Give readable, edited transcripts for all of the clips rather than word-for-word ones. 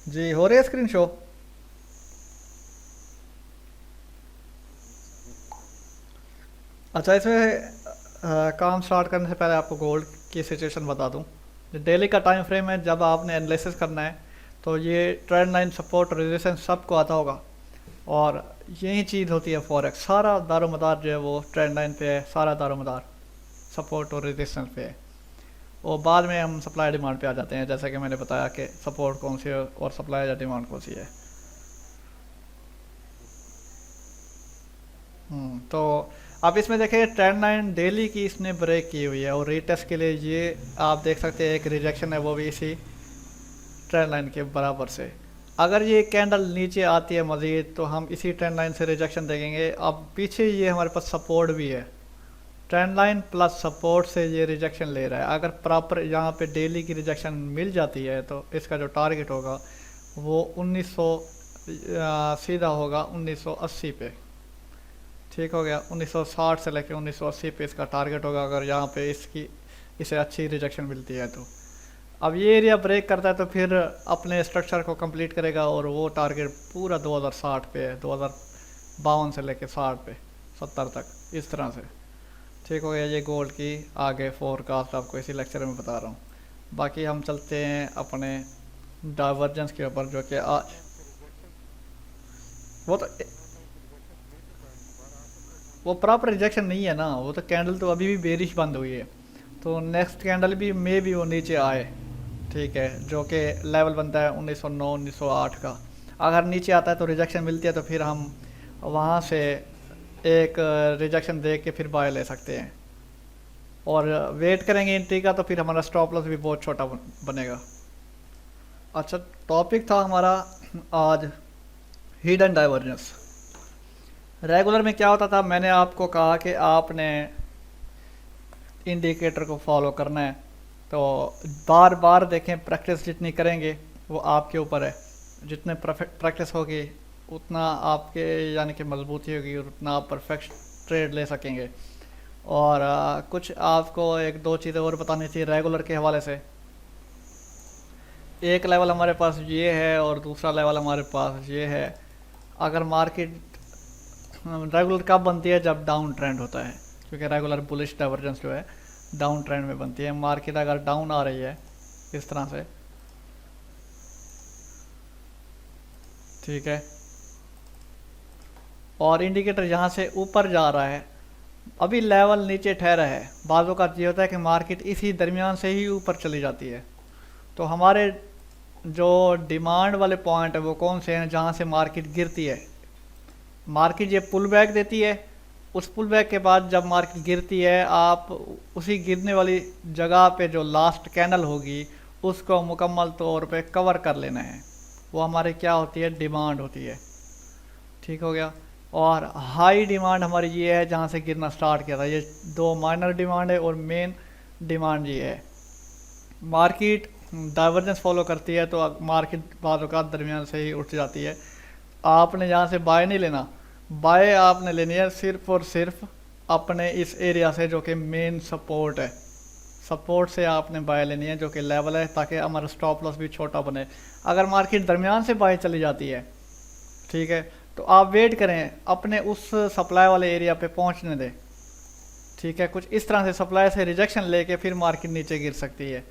जी हो रही है स्क्रीन शो। अच्छा, इसमें काम स्टार्ट करने से पहले आपको गोल्ड की सिचुएशन बता दूं। जो डेली का टाइम फ्रेम है, जब आपने एनालिसिस करना है तो ये ट्रेंड लाइन, सपोर्ट, रेजिस्टेंस सबको आता होगा। और यही चीज़ होती है फॉरेक्स, सारा दारोमदार जो है वो ट्रेंड लाइन पे है, सारा दारोमदार सपोर्ट और रेजिस्टेंस पे है। और बाद में हम सप्लाई डिमांड पे आ जाते हैं, जैसा कि मैंने बताया कि सपोर्ट कौन सी है और सप्लाई या डिमांड कौन सी है। तो आप इसमें देखें, ट्रेंड लाइन डेली की इसने ब्रेक की हुई है और रीटेस्ट के लिए ये आप देख सकते हैं एक रिजेक्शन है, वो भी इसी ट्रेंड लाइन के बराबर से। अगर ये कैंडल नीचे आती है मज़ीद तो हम इसी ट्रेंड लाइन से रिजेक्शन देखेंगे। अब पीछे ये हमारे पास सपोर्ट भी है, ट्रेंड लाइन प्लस सपोर्ट से ये रिजेक्शन ले रहा है। अगर प्रॉपर यहाँ पे डेली की रिजेक्शन मिल जाती है तो इसका जो टारगेट होगा वो 1900 सीधा होगा 1980 पे। ठीक हो गया, 1960 से लेके 1980 पे इसका टारगेट होगा, अगर यहाँ पे इसे अच्छी रिजेक्शन मिलती है तो। अब ये एरिया ब्रेक करता है तो फिर अपने स्ट्रक्चर को कंप्लीट करेगा और वो टारगेट पूरा 2060 पे है, 2052 से लेके 60 पे 70 तक, इस तरह से। ठीक हो गया, ये गोल्ड की आगे फोरकास्ट आपको इसी लेक्चर में बता रहा हूँ। बाकी हम चलते हैं अपने डाइवर्जेंस के ऊपर, जो कि वो तो वो प्रॉपर रिजेक्शन नहीं है ना, वो तो कैंडल तो अभी भी बेरिश बंद हुई है। तो नेक्स्ट कैंडल भी मे भी वो नीचे आए। ठीक है, जो कि लेवल बनता है 1909 1908 का। अगर नीचे आता है तो रिजेक्शन मिलती है तो फिर हम वहाँ से एक रिजेक्शन देख के फिर बाय ले सकते हैं। और वेट करेंगे एंट्री का तो फिर हमारा स्टॉप लॉस भी बहुत छोटा बनेगा। अच्छा, टॉपिक था हमारा आज हिडन डाइवर्जेंस। रेगुलर में क्या होता था, मैंने आपको कहा कि आपने इंडिकेटर को फॉलो करना है। तो बार बार देखें, प्रैक्टिस जितनी करेंगे वो आपके ऊपर है। जितने प्रैक्टिस होगी उतना आपके यानी कि मजबूती होगी और उतना आप परफेक्ट ट्रेड ले सकेंगे। और कुछ आपको एक दो चीज़ें और बतानी थी रेगुलर के हवाले से। एक लेवल हमारे पास ये है और दूसरा लेवल हमारे पास ये है। अगर मार्केट रेगुलर कब बनती है, जब डाउन ट्रेंड होता है, क्योंकि रेगुलर बुलिश डाइवर्जेंस जो है डाउन ट्रेंड में बनती है। मार्केट अगर डाउन आ रही है इस तरह से, ठीक है, और इंडिकेटर यहाँ से ऊपर जा रहा है, अभी लेवल नीचे ठहरा है, बाज़ों का ये होता है कि मार्केट इसी दरमियान से ही ऊपर चली जाती है। तो हमारे जो डिमांड वाले पॉइंट है वो कौन से हैं, जहाँ से मार्केट गिरती है। मार्केट ये पुल बैक देती है, उस पुल बैक के बाद जब मार्केट गिरती है, आप उसी गिरने वाली जगह पे जो लास्ट कैंडल होगी उसको मुकम्मल तौर पे कवर कर लेना है। वो हमारे क्या होती है, डिमांड होती है। ठीक हो गया। और हाई डिमांड हमारी ये है जहाँ से गिरना स्टार्ट किया था। ये दो माइनर डिमांड है और मेन डिमांड ये है। मार्केट डाइवर्जेंस फॉलो करती है तो मार्केट बाद औक़ात दरमियान से ही उठ जाती है। आपने यहाँ से बाय नहीं लेना, बाय आपने लेनी है सिर्फ और सिर्फ अपने इस एरिया से जो कि मेन सपोर्ट है। सपोर्ट से आपने बाय लेनी है जो कि लेवल है, ताकि हमारा स्टॉप लॉस भी छोटा बने। अगर मार्केट दरमियान से बाय चली जाती है, ठीक है, तो आप वेट करें, अपने उस सप्लाई वाले एरिया पे पहुंचने दें। ठीक है, कुछ इस तरह से सप्लाई से रिजेक्शन लेके फिर मार्केट नीचे गिर सकती है।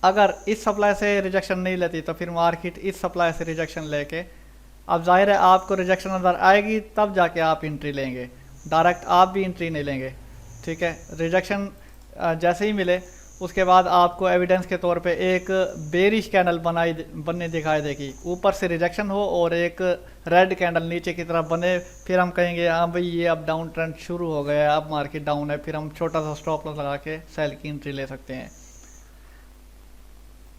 अगर इस सप्लाई से रिजेक्शन नहीं लेती तो फिर मार्केट इस सप्लाई से रिजेक्शन लेके, अब जाहिर है आपको रिजेक्शन नज़र आएगी तब जाके आप एंट्री लेंगे, डायरेक्ट आप भी एंट्री नहीं लेंगे। ठीक है, रिजेक्शन जैसे ही मिले उसके बाद आपको एविडेंस के तौर पे एक बेरिश कैंडल बनने दिखाई देगी, ऊपर से रिजेक्शन हो और एक रेड कैंडल नीचे की तरफ बने, फिर हम कहेंगे हाँ भाई ये अब डाउन ट्रेंड शुरू हो गया है, अब मार्केट डाउन है, फिर हम छोटा सा स्टॉप लॉस लगा के सेल की एंट्री ले सकते हैं।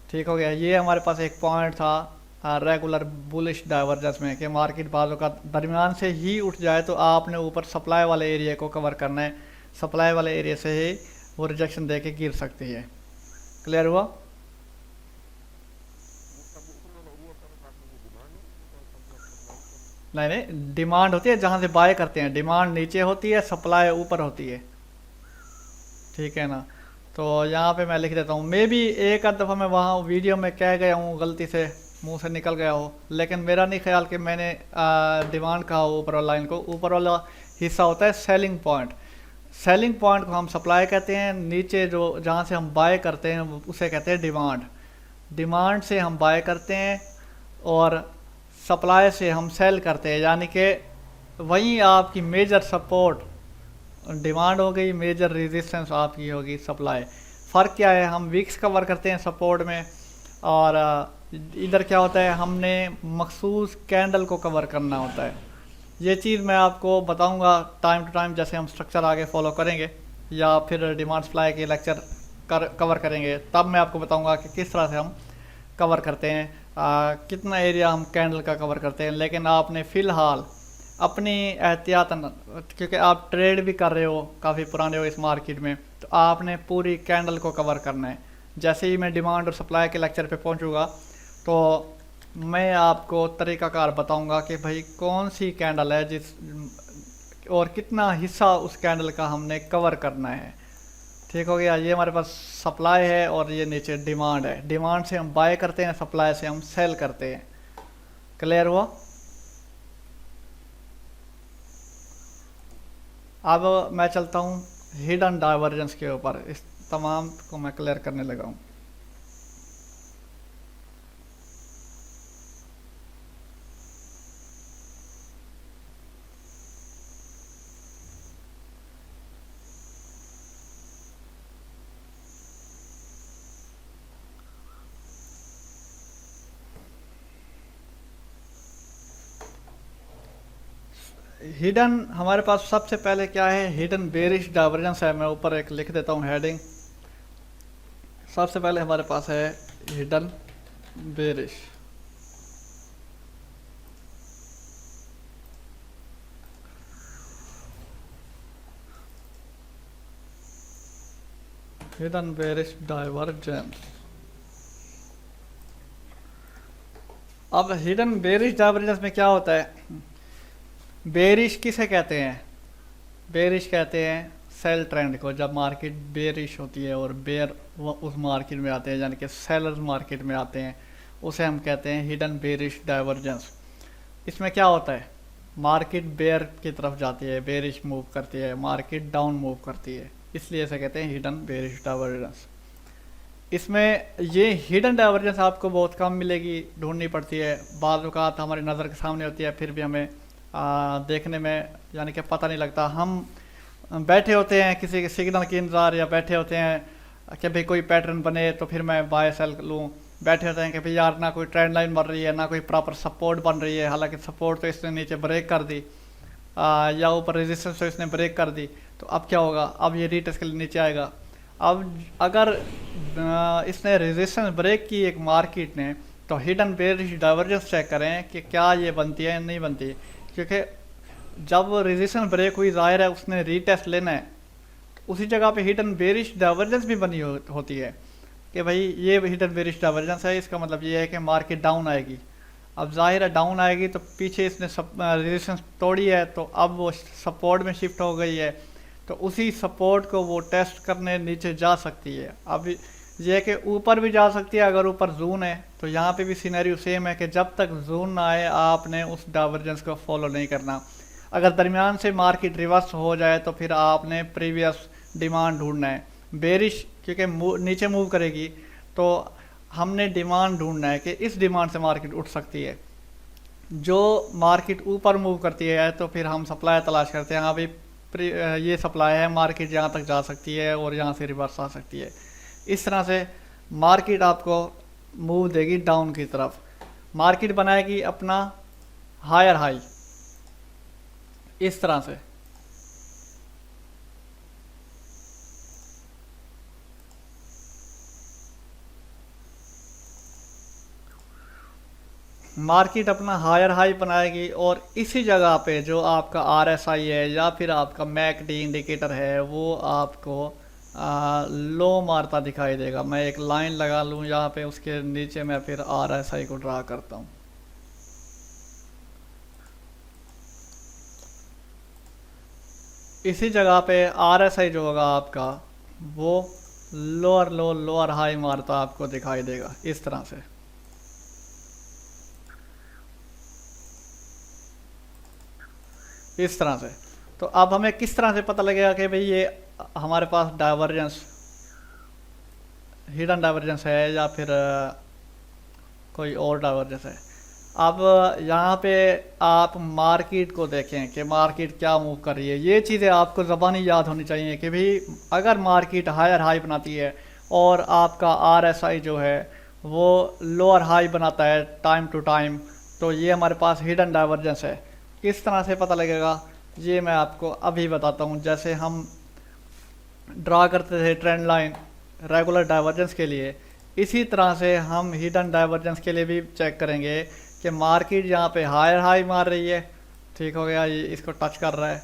ठीक हो गया, ये हमारे पास एक पॉइंट था रेगुलर बुलिश डाइवर्जेंस में कि मार्केट बाजू का दरमियान से ही उठ जाए तो आपने ऊपर सप्लाई वाले एरिया को कवर करना है। सप्लाई वाले एरिया से ही वो रिजेक्शन दे के गिर सकती है। क्लियर हुआ? नहीं नहीं, डिमांड होती है जहाँ से बाय करते हैं, डिमांड नीचे होती है, सप्लाई ऊपर होती है। ठीक है ना? तो यहाँ पे मैं लिख देता हूँ, मे बी एक आध दफ़ा मैं वहाँ वीडियो में कह गया हूँ गलती से, मुंह से निकल गया हो, लेकिन मेरा नहीं ख्याल कि मैंने डिमांड कहा हो ऊपर वाला लाइन को। ऊपर वाला हिस्सा होता है सेलिंग पॉइंट। सेलिंग पॉइंट को हम सप्लाई कहते हैं, नीचे जो जहाँ से हम बाय करते हैं उसे कहते हैं डिमांड। डिमांड से हम बाय करते हैं और सप्लाई से हम सेल करते हैं, यानी कि वहीं आपकी मेजर सपोर्ट डिमांड हो गई, मेजर रेजिस्टेंस आपकी होगी सप्लाई। फ़र्क क्या है, हम वीक्स कवर करते हैं सपोर्ट में, और इधर क्या होता है, हमने मखसूस कैंडल को कवर करना होता है। ये चीज़ मैं आपको बताऊंगा टाइम टू टाइम, जैसे हम स्ट्रक्चर आगे फॉलो करेंगे या फिर डिमांड सप्लाई के लेक्चर कवर करेंगे, तब मैं आपको बताऊंगा कि किस तरह से हम कवर करते हैं, कितना एरिया हम कैंडल का कवर करते हैं। लेकिन आपने फ़िलहाल अपनी एहतियातन, क्योंकि आप ट्रेड भी कर रहे हो, काफ़ी पुराने हो इस मार्केट में, तो आपने पूरी कैंडल को कवर करना है। जैसे ही मैं डिमांड और सप्लाई के लेक्चर पे पहुंचूंगा तो मैं आपको तरीक़ाकार बताऊंगा कि भाई कौन सी कैंडल है जिस और कितना हिस्सा उस कैंडल का हमने कवर करना है। ठीक हो गया। ये हमारे पास सप्लाई है और ये नीचे डिमांड है। डिमांड से हम बाय करते हैं, सप्लाई से हम सेल करते हैं। क्लियर हुआ? अब मैं चलता हूँ हिडन डाइवर्जेंस के ऊपर, इस तमाम को मैं क्लियर करने लगा हूँ। हिडन हमारे पास सबसे पहले क्या है, हिडन बेरिश डाइवर्जेंस है। मैं ऊपर एक लिख देता हूँ हेडिंग। सबसे पहले हमारे पास है hidden bearish. Hidden bearish divergence. अब हिडन बेरिश डाइवर्जेंस में क्या होता है, बेरिश किसे कहते हैं? बेरिश कहते हैं सेल ट्रेंड को। जब मार्केट बेरिश होती है और बेयर उस मार्केट में आते हैं, यानी कि सेलर्स मार्केट में आते हैं, उसे हम कहते हैं हिडन बेरिश डाइवर्जेंस। इसमें क्या होता है, मार्केट बेयर की तरफ जाती है, बेरिश मूव करती है, मार्केट डाउन मूव करती है, इसलिए इसे कहते हैं हिडन बेरिश डाइवर्जेंस। इसमें ये हिडन डाइवर्जेंस आपको बहुत कम मिलेगी, ढूंढनी पड़ती है। बाज़ औक़ात हमारी नज़र के सामने होती है, फिर भी हमें देखने में यानी कि पता नहीं लगता। हम बैठे होते हैं किसी के सिग्नल के इंतज़ार, या बैठे होते हैं कि भाई कोई पैटर्न बने तो फिर मैं बाय सेल लूँ। बैठे होते हैं कि भाई यार ना कोई ट्रेंड लाइन बन रही है, ना कोई प्रॉपर सपोर्ट बन रही है, हालांकि सपोर्ट तो इसने नीचे ब्रेक कर दी, या ऊपर रेजिस्टेंस तो इसने ब्रेक कर दी। तो अब क्या होगा, अब ये रीटेस्ट के लिए नीचे आएगा। अब अगर इसने रेजिस्टेंस ब्रेक की एक मार्केट ने, तो हिडन बेरिश डाइवर्जेंस चेक करें कि क्या ये बनती है या नहीं बनती। क्योंकि जब रेजिस्टेंस ब्रेक हुई, जाहिर है उसने रीटेस्ट लेना है, तो उसी जगह पे हिडन बेरिश डाइवर्जेंस भी बनी होती है कि भाई ये हिडन बेरिश डाइवर्जेंस है। इसका मतलब ये है कि मार्केट डाउन आएगी। अब जाहिर है डाउन आएगी तो पीछे इसने रेजिस्टेंस तोड़ी है, तो अब वो सपोर्ट में शिफ्ट हो गई है, तो उसी सपोर्ट को वो टेस्ट करने नीचे जा सकती है। अब ये कि ऊपर भी जा सकती है अगर ऊपर जोन है, तो यहाँ पे भी सिनेरियो सेम है कि जब तक जोन ना आए आपने उस डाइवर्जेंस को फॉलो नहीं करना। अगर दरमियान से मार्केट रिवर्स हो जाए तो फिर आपने प्रीवियस डिमांड ढूंढना है। बेरिश क्योंकि नीचे मूव करेगी, तो हमने डिमांड ढूंढना है कि इस डिमांड से मार्केट उठ सकती है। जो मार्केट ऊपर मूव करती है तो फिर हम सप्लाई तलाश करते हैं, हाँ भाई ये सप्लाई है, मार्केट यहाँ तक जा सकती है और यहाँ से रिवर्स आ सकती है। इस तरह से मार्केट आपको मूव देगी डाउन की तरफ। मार्केट बनाएगी अपना हायर हाई इस तरह से। मार्केट अपना हायर हाई बनाएगी और इसी जगह पे जो आपका RSI है या फिर आपका MACD इंडिकेटर है वो आपको लो मारता दिखाई देगा। मैं एक लाइन लगा लूँ यहाँ पे, उसके नीचे मैं फिर RSI को ड्रा करता हूँ। इसी जगह पे RSI जो होगा आपका वो लोअर लो लोअर हाई मारता आपको दिखाई देगा इस तरह से। इस तरह से। तो अब हमें किस तरह से पता लगेगा कि भाई ये हमारे पास डाइवर्जेंस, हिडन डाइवर्जेंस है या फिर कोई और डाइवर्जेंस है। अब यहाँ पे आप मार्केट को देखें कि मार्केट क्या मूव कर रही है। ये चीज़ें आपको ज़बानी याद होनी चाहिए कि भाई अगर मार्केट हायर हाई बनाती है और आपका RSI जो है वो लोअर हाई बनाता है टाइम टू टाइम, तो ये हमारे पास हिडन डाइवर्जेंस है। किस तरह से पता लगेगा ये मैं आपको अभी बताता हूँ। जैसे हम ड्रा करते थे ट्रेंड लाइन रेगुलर डाइवर्जेंस के लिए, इसी तरह से हम हिडन डाइवर्जेंस के लिए भी चेक करेंगे कि मार्केट यहाँ पे हायर हाई मार रही है, ठीक हो गया, ये इसको टच कर रहा है।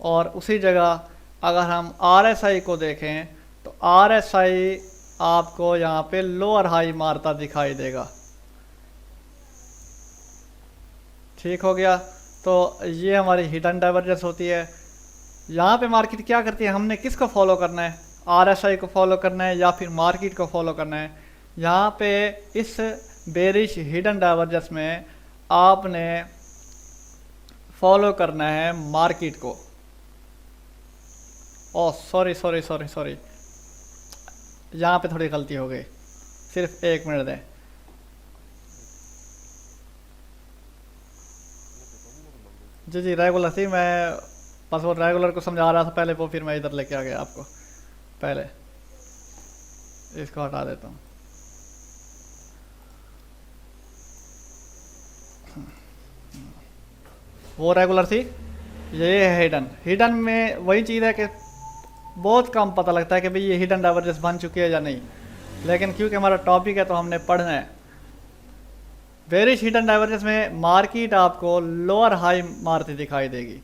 और उसी जगह अगर हम RSI को देखें तो RSI आपको यहाँ पे लोअर हाई मारता दिखाई देगा, ठीक हो गया। तो ये हमारी हिडन डाइवर्जेंस होती है। यहाँ पे मार्केट क्या करती है, हमने किसको फॉलो करना है, RSI को फॉलो करना है या फिर मार्केट को फॉलो करना है। यहाँ पे इस बेरिश हिडन डाइवर्जेंस में आपने फॉलो करना है मार्केट को। ओह सॉरी, यहाँ पे थोड़ी गलती हो गई, सिर्फ 1 मिनट दें। जी रेगुलर थी, मैं बस वो रेगुलर को समझा रहा था पहले, वो फिर मैं इधर लेके आ गया आपको। पहले इसको हटा देता हूँ। वो रेगुलर थी, ये है हिडन। हिडन में वही चीज़ है कि बहुत कम पता लगता है कि भाई ये हिडन डाइवर्जेंस बन चुकी है या नहीं, लेकिन क्योंकि हमारा टॉपिक है तो हमने पढ़ना है। बेरिश हिडन डाइवर्जेंस में मार्केट आपको लोअर हाई मारती दिखाई देगी,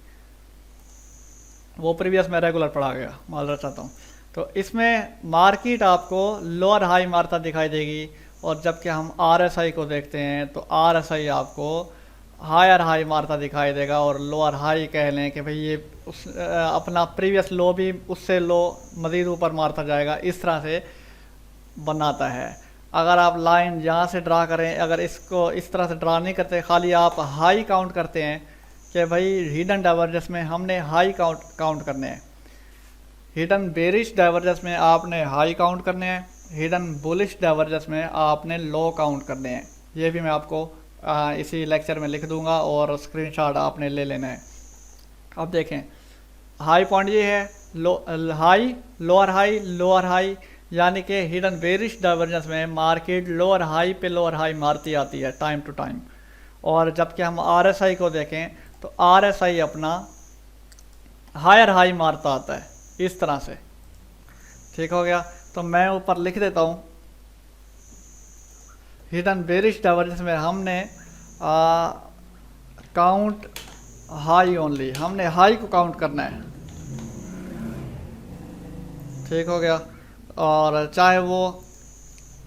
वो प्रीवियस में रेगुलर पढ़ा गया, मालूम चाहता हूँ। तो इसमें मार्केट आपको लोअर हाई मारता दिखाई देगी, और जबकि हम RSI को देखते हैं तो RSI आपको हायर हाई मारता दिखाई देगा, और लोअर हाई कह लें कि भाई ये अपना प्रीवियस लो भी उससे लो मज़ीद ऊपर मारता जाएगा, इस तरह से बनाता है। अगर आप लाइन यहाँ से ड्रा करें, अगर इसको इस तरह से ड्रा नहीं करते, खाली आप हाई काउंट करते हैं कि भाई हिडन डाइवर्जेंस में हमने हाई काउंट करने हैं, हिडन बेरिश डाइवर्जेंस में आपने हाई काउंट करने हैं, हिडन बुलिश डाइवर्जेंस में आपने लो काउंट करने हैं। ये भी मैं आपको इसी लेक्चर में लिख दूंगा और स्क्रीनशॉट आपने ले लेना है। अब देखें, हाई पॉइंट ये है, high lower high lower high, यानी कि हिडन बेरिश डाइवर्जेंस में मार्केट लोअर हाई पे लोअर हाई मारती आती है टाइम टू टाइम। और जबकि हम RSI को देखें तो RSI अपना हायर हाई मारता आता है, इस तरह से, ठीक हो गया। तो मैं ऊपर लिख देता हूँ, हिडन बेरिश डाइवर्जेंस में हमने काउंट हाई ओनली, हमने हाई को काउंट करना है, ठीक हो गया। और चाहे वो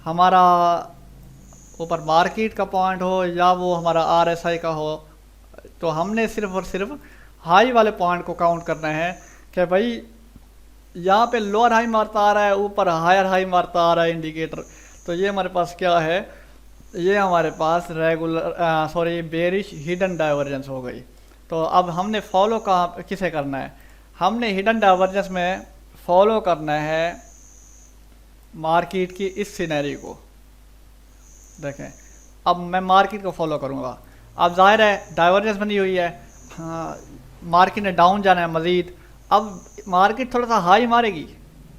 हमारा ऊपर मार्केट का पॉइंट हो या वो हमारा RSI का हो, तो हमने सिर्फ और सिर्फ हाई वाले पॉइंट को काउंट करना है कि भाई यहाँ पे लोअर हाई मारता आ रहा है, ऊपर हायर हाई मारता आ रहा है इंडिकेटर। तो ये हमारे पास क्या है, ये हमारे पास बेरिश हिडन डाइवर्जेंस हो गई। तो अब हमने फॉलो कहाँ किसे करना है, हमने हिडन डाइवर्जेंस में फॉलो करना है मार्केट की इस सिनेरियो को। देखें, अब मैं मार्केट को फॉलो करूँगा। अब जाहिर है डाइवर्जेंस बनी हुई है, हाँ, मार्केट ने डाउन जाना है मज़ीद। अब मार्केट थोड़ा सा हाई मारेगी,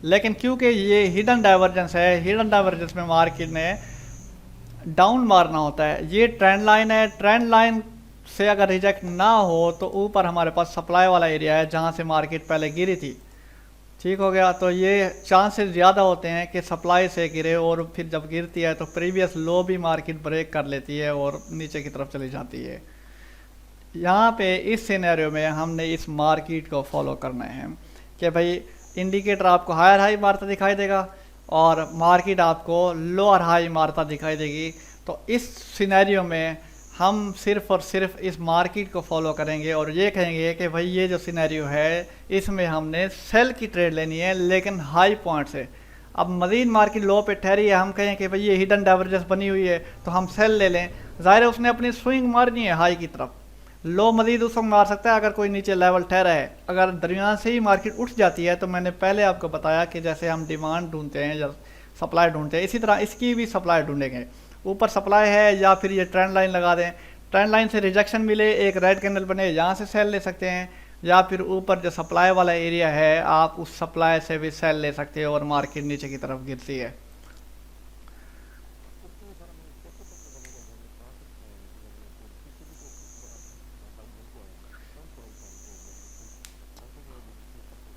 लेकिन क्योंकि ये हिडन डाइवर्जेंस है, हिडन डाइवर्जेंस में मार्केट ने डाउन मारना होता है। ये ट्रेंड लाइन है, ट्रेंड लाइन से अगर रिजेक्ट ना हो तो ऊपर हमारे पास सप्लाई वाला एरिया है जहाँ से मार्केट पहले गिरी थी, ठीक हो गया। तो ये चांसेस ज़्यादा होते हैं कि सप्लाई से गिरे, और फिर जब गिरती है तो प्रीवियस लो भी मार्केट ब्रेक कर लेती है और नीचे की तरफ चली जाती है। यहाँ पे इस सिनेरियो में हमने इस मार्केट को फॉलो करना है कि भाई इंडिकेटर आपको हायर हाई मारता दिखाई देगा और मार्केट आपको लोअर हाई मारता दिखाई देगी। तो इस सिनेरियो में हम सिर्फ़ और सिर्फ इस मार्केट को फॉलो करेंगे और ये कहेंगे कि भाई ये जो सिनेरियो है इसमें हमने सेल की ट्रेड लेनी है, लेकिन हाई पॉइंट से। अब मज़ीद मार्केट लो पे ठहरी है, हम कहें कि भाई ये हिडन डाइवर्जेंस बनी हुई है तो हम सेल ले लें। ज़ाहिर है उसने अपनी स्विंग मारनी है हाई की तरफ, लो मजीद उस वक्त मार सकता है अगर कोई नीचे लेवल ठहरा है। अगर दरमियान से ही मार्केट उठ जाती है तो मैंने पहले आपको बताया कि जैसे हम डिमांड ढूंढते हैं या सप्लाई ढूंढते हैं, इसी तरह इसकी भी सप्लाई ढूंढेंगे। ऊपर सप्लाई है या फिर ये ट्रेंड लाइन लगा दें, ट्रेंड लाइन से रिजेक्शन मिले, एक रेड कैंडल बने, यहाँ से सेल ले सकते हैं, या फिर ऊपर जो सप्लाई वाला एरिया है आप उस सप्लाई से भी सेल ले सकते हो और मार्केट नीचे की तरफ गिरती है।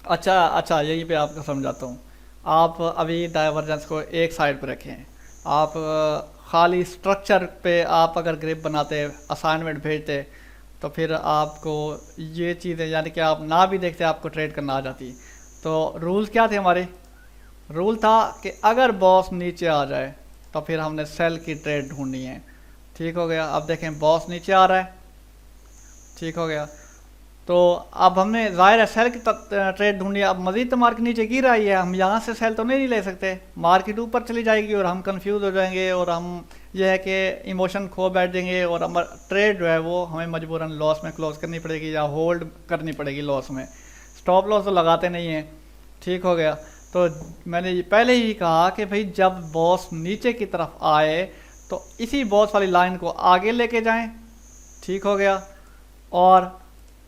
अच्छा अच्छा, यहीं पे आपको समझाता हूँ। आप अभी डाइवर्जेंस को एक साइड पे रखें। आप खाली स्ट्रक्चर पे आप अगर ग्रिप बनाते, असाइनमेंट भेजते, तो फिर आपको ये चीज़ें यानी कि आप ना भी देखते आपको ट्रेड करना आ जाती। तो रूल्स क्या थे हमारे? रूल था कि अगर बॉस नीचे आ जाए तो फिर हमने सेल की ट्रेड ढूंढनी है। ठीक हो गया। अब देखें बॉस नीचे आ रहा है, ठीक हो गया। तो अब हमने ज़ाहिर है सेल की ट्रेड ढूंढी। अब मज़ीद तो मार्केट नीचे गिर रही है, हम यहाँ से सेल तो नहीं ले सकते, मार्केट ऊपर चली जाएगी और हम कंफ्यूज हो जाएंगे और हम यह है कि इमोशन खो बैठ जाएंगे और हमारा ट्रेड जो है वो हमें मजबूरन लॉस में क्लोज करनी पड़ेगी या होल्ड करनी पड़ेगी लॉस में। स्टॉप लॉस तो लगाते नहीं हैं। ठीक हो गया। तो मैंने ये पहले ही कहा कि भाई जब बॉस नीचे की तरफ आए तो इसी बॉस वाली लाइन को आगे लेके जाएं। ठीक हो गया। और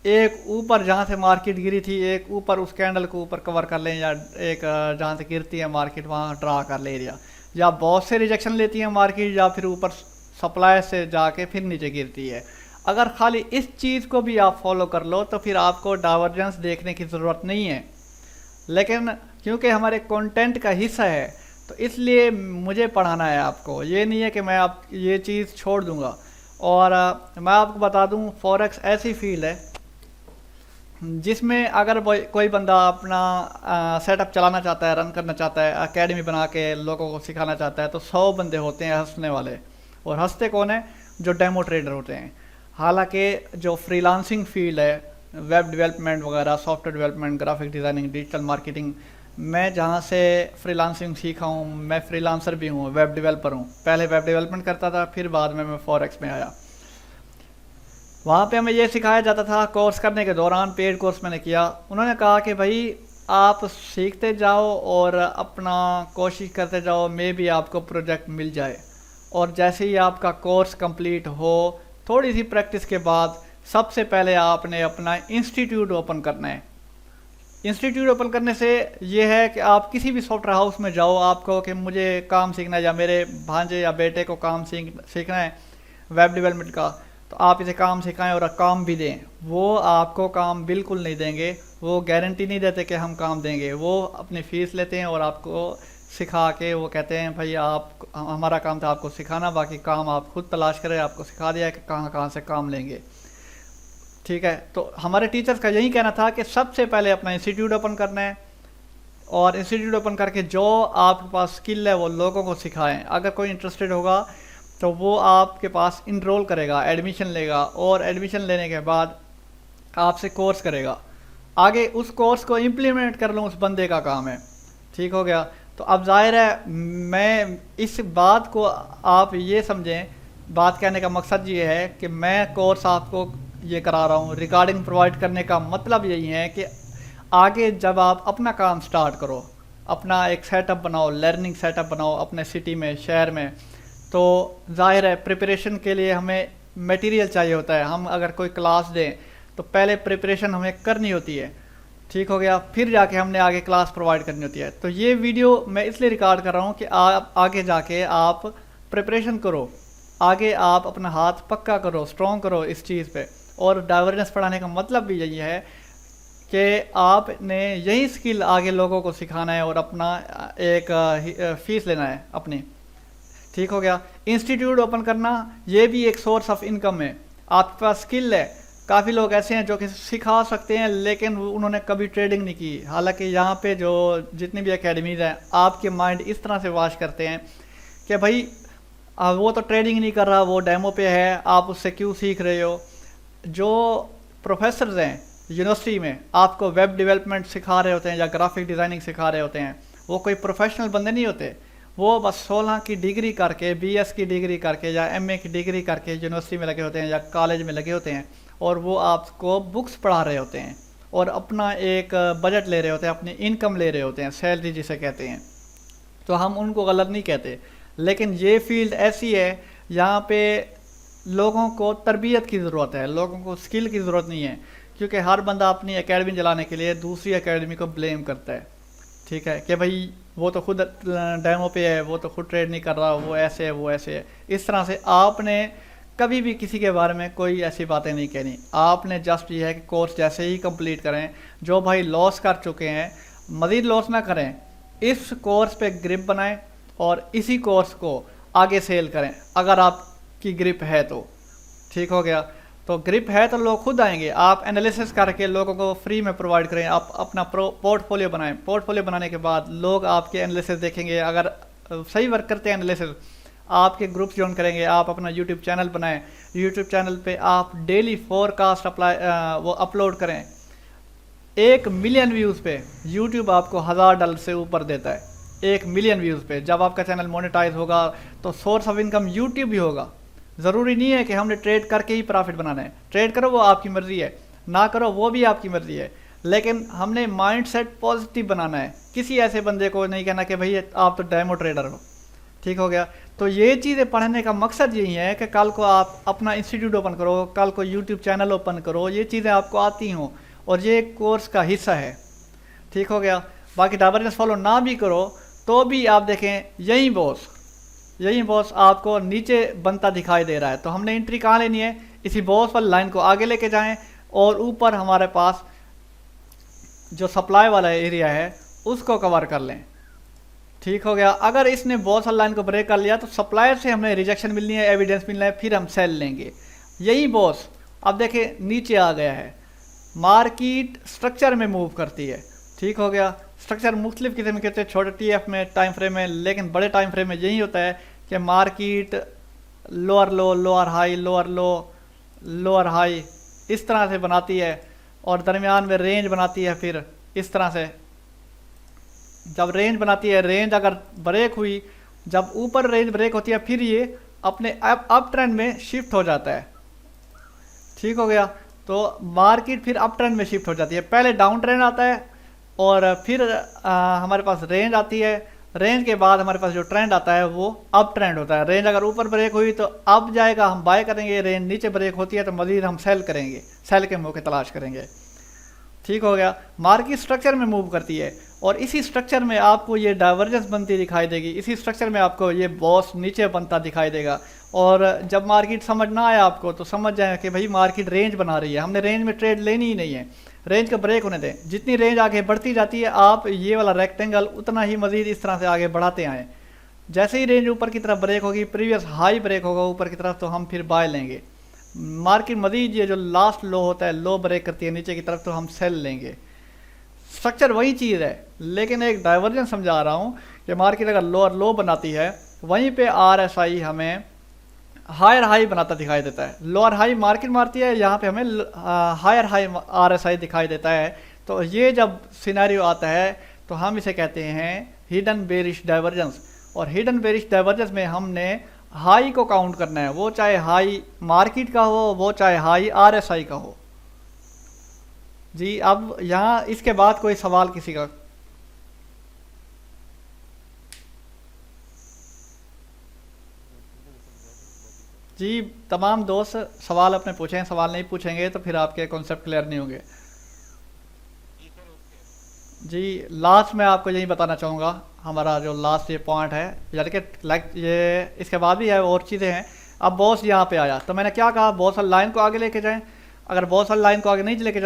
एक ऊपर जहाँ से मार्केट गिरी थी, एक ऊपर उस कैंडल को ऊपर कवर कर लें, या एक जहाँ से गिरती है मार्केट वहाँ ड्रा कर ले एरिया, या बहुत से रिजेक्शन लेती है मार्केट, या फिर ऊपर सप्लाई से जाके फिर नीचे गिरती है। अगर खाली इस चीज़ को भी आप फॉलो कर लो तो फिर आपको डाइवर्जेंस देखने की ज़रूरत नहीं है। लेकिन क्योंकि हमारे कंटेंट का हिस्सा है तो इसलिए मुझे पढ़ाना है आपको, ये नहीं है कि मैं आप ये चीज़ छोड़ दूँगा। और मैं आपको बता दूँ, फॉरेक्स ऐसी फील्ड है जिसमें अगर कोई बंदा अपना सेटअप चलाना चाहता है, रन करना चाहता है, एकेडमी बना के लोगों को सिखाना चाहता है, तो 100 बंदे होते हैं हंसने वाले। और हंसते कौन है? जो डेमो ट्रेडर होते हैं। हालांकि जो फ्रीलांसिंग फील्ड है, वेब डेवलपमेंट वगैरह, software development, graphic designing, digital marketing, मैं जहाँ से फ्रीलांसिंग सीखा हूँ, मैं फ्रीलांसर भी हूँ, वेब डेवलपर हूँ। पहले वेब डेवलपमेंट करता था, फिर बाद में मैं फॉरेक्स में आया। वहाँ पे हमें ये सिखाया जाता था कोर्स करने के दौरान, पेड कोर्स मैंने किया। उन्होंने कहा कि भाई आप सीखते जाओ और अपना कोशिश करते जाओ, मे भी आपको प्रोजेक्ट मिल जाए। और जैसे ही आपका कोर्स कंप्लीट हो, थोड़ी सी प्रैक्टिस के बाद सबसे पहले आपने अपना इंस्टीट्यूट ओपन करना है। इंस्टीट्यूट ओपन करने से ये है कि आप किसी भी सॉफ्टवेयर हाउस में जाओ, आपको कि मुझे काम सीखना है या मेरे भांजे या बेटे को काम सीखना है वेब डेवलपमेंट का, तो आप इसे काम सिखाएं और काम भी दें। वो आपको काम बिल्कुल नहीं देंगे, वो गारंटी नहीं देते कि हम काम देंगे। वो अपनी फ़ीस लेते हैं और आपको सिखा के वो कहते हैं भाई आप, हमारा काम था आपको सिखाना, बाकी काम आप खुद तलाश करें, आपको सिखा दिया है कि कहाँ कहाँ से काम लेंगे। ठीक है। तो हमारे टीचर्स का यही कहना था कि सबसे पहले अपना इंस्टीट्यूट ओपन करना है और इंस्टीट्यूट ओपन करके जो आपके पास स्किल है वो लोगों को सिखाएं। अगर कोई इंटरेस्टेड होगा तो वो आपके पास इनरोल करेगा, एडमिशन लेगा, और एडमिशन लेने के बाद आपसे कोर्स करेगा। आगे उस कोर्स को इम्प्लीमेंट कर लूँ उस बंदे का काम है। ठीक हो गया। तो अब जाहिर है मैं इस बात को आप ये समझें, बात कहने का मकसद ये है कि मैं कोर्स आपको ये करा रहा हूँ, रिकॉर्डिंग प्रोवाइड करने का मतलब यही है कि आगे जब आप अपना काम स्टार्ट करो, अपना एक सेटअप बनाओ, लर्निंग सेटअप बनाओ अपने सिटी में, शहर में, तो जाहिर है प्रिपरेशन के लिए हमें मटेरियल चाहिए होता है। हम अगर कोई क्लास दें तो पहले प्रिपरेशन हमें करनी होती है। ठीक हो गया। फिर जाके हमने आगे क्लास प्रोवाइड करनी होती है। तो ये वीडियो मैं इसलिए रिकॉर्ड कर रहा हूँ कि आप आगे जाके आप प्रिपरेशन करो, आगे आप अपना हाथ पक्का करो, स्ट्रॉन्ग करो इस चीज़ पे। और डाइवर्जेंस पढ़ाने का मतलब भी यही है कि आपने यही स्किल आगे लोगों को सिखाना है और अपना एक फ़ीस लेना है अपनी। ठीक हो गया। इंस्टीट्यूट ओपन करना ये भी एक सोर्स ऑफ इनकम है। आपके पास स्किल है, काफ़ी लोग ऐसे हैं जो कि सिखा सकते हैं लेकिन उन्होंने कभी ट्रेडिंग नहीं की। हालांकि यहाँ पे जो जितनी भी एकेडमीज़ हैं आपके माइंड इस तरह से वॉश करते हैं कि भाई वो तो ट्रेडिंग नहीं कर रहा, वो डेमो पे है, आप उससे क्यों सीख रहे हो। जो प्रोफेसर्स हैं यूनिवर्सिटी में आपको वेब डेवलपमेंट सिखा रहे होते हैं या ग्राफिक डिज़ाइनिंग सिखा रहे होते हैं, वो कोई प्रोफेशनल बंदे नहीं होते। वो बस 16 की डिग्री करके, BS की डिग्री करके या MA की डिग्री करके यूनिवर्सिटी में लगे होते हैं या कॉलेज में लगे होते हैं और वो आपको बुक्स पढ़ा रहे होते हैं और अपना एक बजट ले रहे होते हैं, अपनी इनकम ले रहे होते हैं, सैलरी जिसे कहते हैं, तो हम उनको गलत नहीं कहते। लेकिन ये फील्ड ऐसी है यहाँ पे लोगों को तरबियत की ज़रूरत है, लोगों को स्किल की ज़रूरत नहीं है, क्योंकि हर बंदा अपनी एकेडमी चलाने के लिए दूसरी एकेडमी को ब्लेम करता है। ठीक है कि भाई वो तो खुद डेमो पे है, वो तो खुद ट्रेड नहीं कर रहा, वो ऐसे है, वो ऐसे है। इस तरह से आपने कभी भी किसी के बारे में कोई ऐसी बातें नहीं कहनी। आपने जस्ट ये है कि कोर्स जैसे ही कंप्लीट करें, जो भाई लॉस कर चुके हैं मज़ीद लॉस ना करें, इस कोर्स पे ग्रिप बनाएं और इसी कोर्स को आगे सेल करें अगर आपकी ग्रिप है तो। ठीक हो गया। तो ग्रिप है तो लोग खुद आएंगे। आप एनालिसिस करके लोगों को फ्री में प्रोवाइड करें, आप अपना पोर्टफोलियो बनाएं। पोर्टफोलियो बनाने के बाद लोग आपके एनालिसिस देखेंगे, अगर सही वर्क करते हैं एनालिसिस, आपके ग्रुप्स ज्वाइन करेंगे। आप अपना यूट्यूब चैनल बनाएं, यूट्यूब चैनल पे आप डेली फोरकास्ट वो अपलोड करें। 1 मिलियन व्यूज़ पे यूट्यूब आपको $1000 से ऊपर देता है। 1 मिलियन व्यूज़ पे जब आपका चैनल मोनेटाइज होगा तो सोर्स ऑफ इनकम यूट्यूब भी होगा। ज़रूरी नहीं है कि हमने ट्रेड करके ही प्रॉफिट बनाना है। ट्रेड करो वो आपकी मर्ज़ी है, ना करो वो भी आपकी मर्ज़ी है, लेकिन हमने माइंड सेट पॉजिटिव बनाना है। किसी ऐसे बंदे को नहीं कहना कि भाई आप तो डेमो ट्रेडर हो। ठीक हो गया। तो ये चीज़ें पढ़ने का मकसद यही है कि कल को आप अपना इंस्टीट्यूट ओपन करो, कल को यूट्यूब चैनल ओपन करो, ये चीज़ें आपको आती हों और ये कोर्स का हिस्सा है। ठीक हो गया। बाकी डाइवर्जेंस फॉलो ना भी करो तो भी आप देखें यही बॉस आपको नीचे बनता दिखाई दे रहा है। तो हमने एंट्री कहाँ लेनी है, इसी बॉस वाली लाइन को आगे लेके जाएं और ऊपर हमारे पास जो सप्लाई वाला एरिया है उसको कवर कर लें। ठीक हो गया। अगर इसने बॉस वाली लाइन को ब्रेक कर लिया तो सप्लायर से हमें रिजेक्शन मिलनी है, एविडेंस मिलना है, फिर हम सेल लेंगे। यही बॉस अब देखें नीचे आ गया है। मार्केट स्ट्रक्चर में मूव करती है। ठीक हो गया। स्ट्रक्चर मुख्तलिफ किस्म के होते हैं, छोटे TF में, टाइम फ्रेम में, लेकिन बड़े टाइम फ्रेम में यही होता है कि मार्केट लोअर लो, लोअर हाई, लोअर लो, लोअर हाई इस तरह से बनाती है और दरमियान में रेंज बनाती है। फिर इस तरह से जब रेंज बनाती है, रेंज अगर ब्रेक हुई, जब ऊपर रेंज ब्रेक होती है, फिर ये अपने अप ट्रेंड में शिफ्ट हो जाता है। ठीक हो गया। तो मार्केट फिर अप ट्रेंड में शिफ्ट हो जाती है। पहले डाउन ट्रेंड आता है और फिर हमारे पास रेंज आती है। रेंज के बाद हमारे पास जो ट्रेंड आता है वो अप ट्रेंड होता है। रेंज अगर ऊपर ब्रेक हुई तो अप जाएगा, हम बाय करेंगे। रेंज नीचे ब्रेक होती है तो मज़ीद हम सेल करेंगे, सेल के मौके तलाश करेंगे। ठीक हो गया। मार्केट स्ट्रक्चर में मूव करती है और इसी स्ट्रक्चर में आपको ये डाइवर्जेंस बनती दिखाई देगी। इसी स्ट्रक्चर में आपको ये बॉस नीचे बनता दिखाई देगा। और जब मार्केट समझ ना आया आपको तो समझ जाए कि भाई मार्केट रेंज बना रही है, हमने रेंज में ट्रेड लेनी ही नहीं है, रेंज का ब्रेक होने दें। जितनी रेंज आगे बढ़ती जाती है आप ये वाला रेक्टेंगल उतना ही मज़ीद इस तरह से आगे बढ़ाते आएँ। जैसे ही रेंज ऊपर की तरफ ब्रेक होगी, प्रीवियस हाई ब्रेक होगा ऊपर की तरफ, तो हम फिर बाय लेंगे। मार्केट मज़ीद ये जो लास्ट लो होता है, लो ब्रेक करती है नीचे की तरफ, तो हम सेल लेंगे। स्ट्रक्चर वही चीज़ है, लेकिन एक डाइवर्जेंस समझा रहा हूँ कि मार्केट अगर लोअर लो बनाती है, वहीं पे RSI हमें हायर हाई बनाता दिखाई देता है। लोअर हाई मार्केट मारती है, यहाँ पे हमें हायर हाई RSI दिखाई देता है। तो ये जब सिनेरियो आता है तो हम इसे कहते हैं हिडन बेरिश डाइवर्जेंस। और हिडन बेरिश डाइवर्जेंस में हमने हाई को काउंट करना है, वो चाहे हाई मार्केट का हो, वो चाहे हाई RSI का हो। जी अब यहाँ इसके बाद कोई सवाल किसी का? जी तमाम दोस्त सवाल अपने पूछें, सवाल नहीं पूछेंगे तो फिर आपके कॉन्सेप्ट क्लियर नहीं होंगे। जी लास्ट में आपको यही बताना चाहूँगा, हमारा जो लास्ट ये पॉइंट है, यानी कि लाइक ये इसके बाद भी है और चीज़ें हैं। अब बॉस यहाँ पे आया तो मैंने क्या कहा, बॉस वाली लाइन को आगे लेके जाएं। अगर बॉस वाली लाइन को आगे नहीं लेके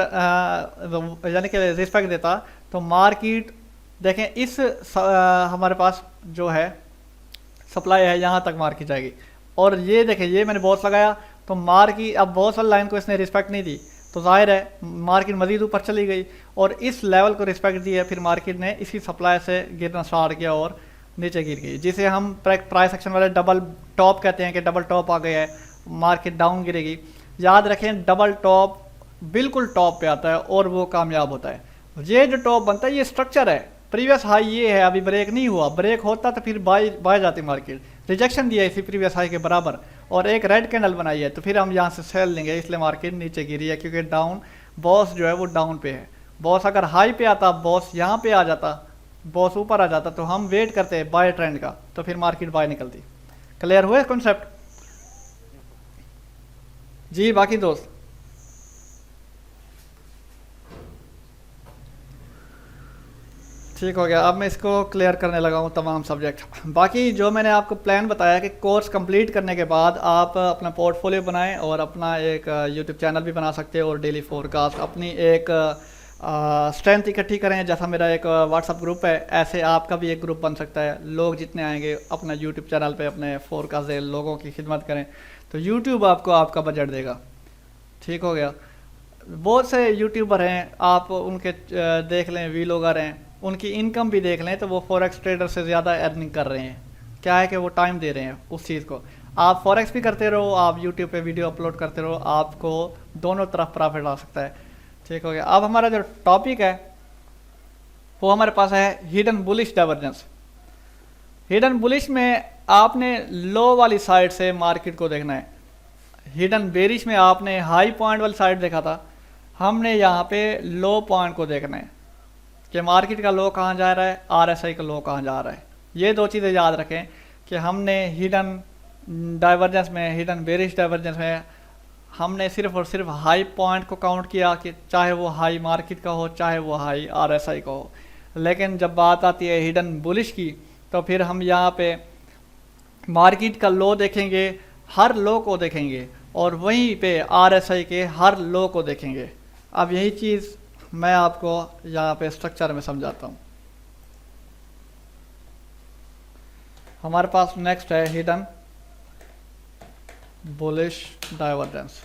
यानी कि रिस्पेक्ट देता तो मार्केट देखें इस हमारे पास जो है सप्लाई है, यहाँ तक मार्केट जाएगी। और ये देखें ये मैंने बॉस लगाया तो मार्केट अब बॉस वाली लाइन को इसने रिस्पेक्ट नहीं दी, तो जाहिर है मार्केट मज़ीद ऊपर चली गई और इस लेवल को रिस्पेक्ट दी है। फिर मार्केट ने इसी सप्लाई से गिरना स्टार्ट किया और नीचे गिर गई, जिसे हम प्राइस एक्शन वाले डबल टॉप कहते हैं कि डबल टॉप आ गया है, मार्केट डाउन गिरेगी। याद रखें डबल टॉप बिल्कुल टॉप पे आता है और वो कामयाब होता है। ये जो टॉप बनता है ये स्ट्रक्चर है, प्रीवियस हाई ये है, अभी ब्रेक नहीं हुआ, ब्रेक होता तो फिर बाय जाती मार्केट, रिजेक्शन दिया इसी प्रीवियस हाई के बराबर और एक रेड कैंडल बनाई है, तो फिर हम यहाँ से सेल लेंगे, इसलिए मार्केट नीचे गिरी है, क्योंकि डाउन बॉस जो है वो डाउन पे है। बॉस अगर हाई पे आता, बॉस यहाँ पे आ जाता, बॉस ऊपर आ जाता, तो हम वेट करते हैं बाय ट्रेंड का, तो फिर मार्केट बाय निकलती। क्लियर हुए कॉन्सेप्ट? जी बाकी दोस्त। ठीक हो गया। अब मैं इसको क्लियर करने लगा हूँ तमाम सब्जेक्ट। बाकी जो मैंने आपको प्लान बताया कि कोर्स कंप्लीट करने के बाद आप अपना पोर्टफोलियो बनाएं और अपना एक यूट्यूब चैनल भी बना सकते हैं और डेली फोरकास्ट अपनी एक स्ट्रेंथ इकट्ठी करें। जैसा मेरा एक व्हाट्सअप ग्रुप है, ऐसे आपका भी एक ग्रुप बन सकता है। लोग जितने आएंगे अपना यूट्यूब चैनल पे अपने फोरकास्ट दे, लोगों की खिदमत करें, तो यूट्यूब आपको आपका बजट देगा। ठीक हो गया। बहुत से यूट्यूबर हैं, आप उनके देख लें, वीलॉगर हैं, उनकी इनकम भी देख लें, तो वो फॉरेक्स ट्रेडर से ज़्यादा अर्निंग कर रहे हैं। क्या है कि वो टाइम दे रहे हैं उस चीज़ को। आप फॉरेक्स भी करते रहो, आप यूट्यूब पे वीडियो अपलोड करते रहो, आपको दोनों तरफ प्रॉफिट आ सकता है। ठीक हो गया। अब हमारा जो टॉपिक है वो हमारे पास है hidden bullish divergence. Hidden bullish में आपने लो वाली साइड से मार्केट को देखना है। हिडन बेरिश में आपने हाई पॉइंट वाली साइड देखा था, हमने यहाँ पे लो पॉइंट को देखना है कि मार्केट का लो कहाँ जा रहा है, आरएसआई का लो कहाँ जा रहा है। ये दो चीज़ें याद रखें कि हमने हिडन डाइवर्जेंस में, हिडन बेरिश डाइवर्जेंस में हमने सिर्फ और सिर्फ हाई पॉइंट को काउंट किया, कि चाहे वो हाई मार्केट का हो, चाहे वो हाई आरएसआई का हो। लेकिन जब बात आती है हिडन बुलिश की, तो फिर हम यहाँ पे मार्केट का लो देखेंगे, हर लो को देखेंगे, और वहीं पे आरएसआई के हर लो को देखेंगे। अब यही चीज़ मैं आपको यहाँ पे स्ट्रक्चर में समझाता हूँ। हमारे पास नेक्स्ट है हिडन बुलिश डाइवर्जेंस।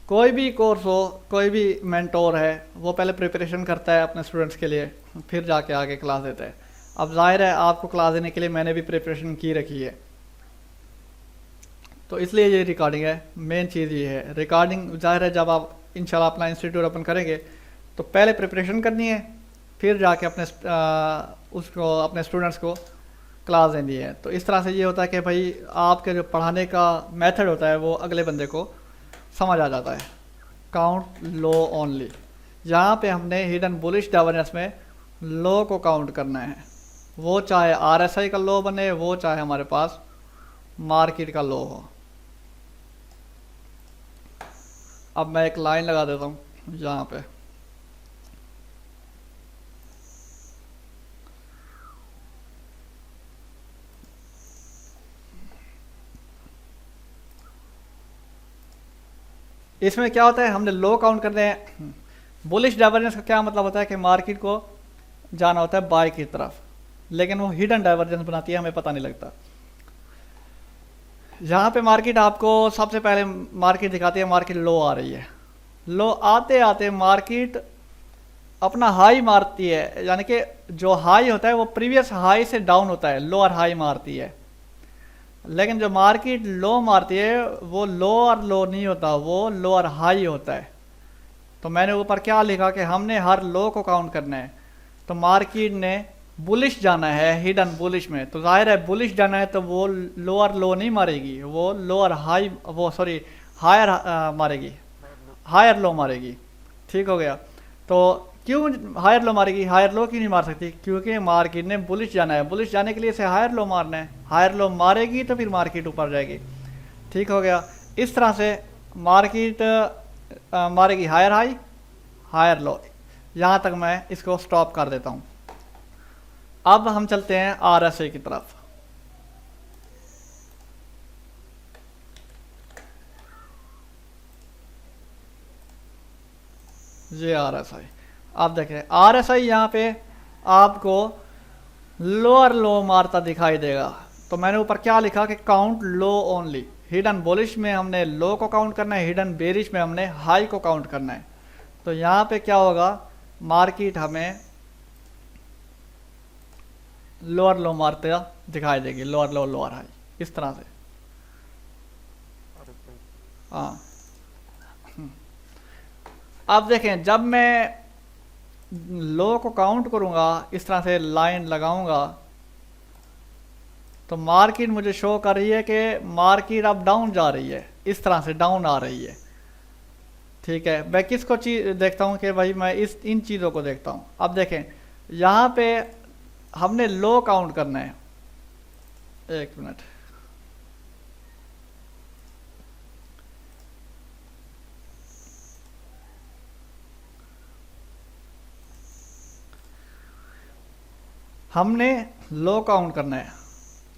कोई भी कोर्स हो, कोई भी मेंटोर है, वो पहले प्रिपरेशन करता है अपने स्टूडेंट्स के लिए, फिर जाके आगे क्लास देता है। अब जाहिर है आपको क्लास देने के लिए मैंने भी प्रिपरेशन की रखी है, तो इसलिए ये रिकॉर्डिंग है। मेन चीज़ ये है रिकॉर्डिंग। जाहिर है जब आप इंशाल्लाह अपना इंस्टीट्यूट ओपन करेंगे तो पहले प्रिपरेशन करनी है, फिर जाके उसको अपने स्टूडेंट्स को क्लास देनी है। तो इस तरह से ये होता है कि भाई आपके जो पढ़ाने का मेथड होता है वो अगले बंदे को समझ आ जाता है। Count low only. यहाँ पे हमने हिडन बुलिश डाइवर्जेंस में लो को काउंट करना है, वो चाहे आरएसआई का लो बने, वो चाहे हमारे पास मार्केट का लो हो। अब मैं एक लाइन लगा देता हूँ यहाँ पे। इसमें क्या होता है, हमने लो काउंट करने हैं। बुलिश डाइवर्जेंस का क्या मतलब होता है कि मार्केट को जाना होता है बाय की तरफ, लेकिन वो हिडन डाइवर्जेंस बनाती है, हमें पता नहीं लगता। यहाँ पे मार्केट आपको सबसे पहले मार्केट दिखाती है, मार्केट लो आ रही है। लो आते आते मार्केट अपना हाई मारती है, यानी कि जो हाई होता है वो प्रीवियस हाई से डाउन होता है, लोअर हाई मारती है। लेकिन जो मार्केट लो मारती है वो लोअर लो नहीं होता, वो लोअर हाई होता है। तो मैंने ऊपर क्या लिखा कि हमने हर लो को काउंट करना है। तो मार्केट ने बुलिश जाना है हिडन बुलिश में, तो जाहिर है बुलिश जाना है तो वो लोअर लो नहीं मारेगी, वो लोअर हाई, वो सॉरी हायर मारेगी, हायर लो मारेगी। ठीक हो गया। तो क्यों हायर लो मारेगी? हायर लो क्यों नहीं मार सकती? क्योंकि मार्केट ने बुलिश जाना है, बुलिश जाने के लिए इसे हायर लो मारना है। हायर लो मारेगी तो फिर मार्केट ऊपर जाएगी। ठीक हो गया। इस तरह से मार्केट मारेगी हायर हाई, हायर लो। यहाँ तक मैं इसको स्टॉप कर देता हूँ। अब हम चलते हैं आरएसआई की तरफ। ये आरएसआई, आप देखें आरएसआई यहाँ पे आपको लोअर लो मारता दिखाई देगा। तो मैंने ऊपर क्या लिखा कि count low only. Hidden bullish में हमने लो को काउंट करना है, हिडन बेरिश में हमने हाई को काउंट करना है। तो यहाँ पे क्या होगा, मार्केट हमें लोअर लो मारते दिखाई देगी, लोअर लो लोअर हाई, इस तरह से। हाँ, अब देखें जब मैं लो को काउंट करूंगा, इस तरह से लाइन लगाऊंगा, तो मार्केट मुझे शो कर रही है कि मार्केट अब डाउन जा रही है, इस तरह से डाउन आ रही है। ठीक है, मैं किसको चीज देखता हूँ कि भाई मैं इन चीज़ों को देखता हूँ। अब देखें यहाँ पे हमने लो काउंट करना है। एक मिनट, हमने लो काउंट करना है,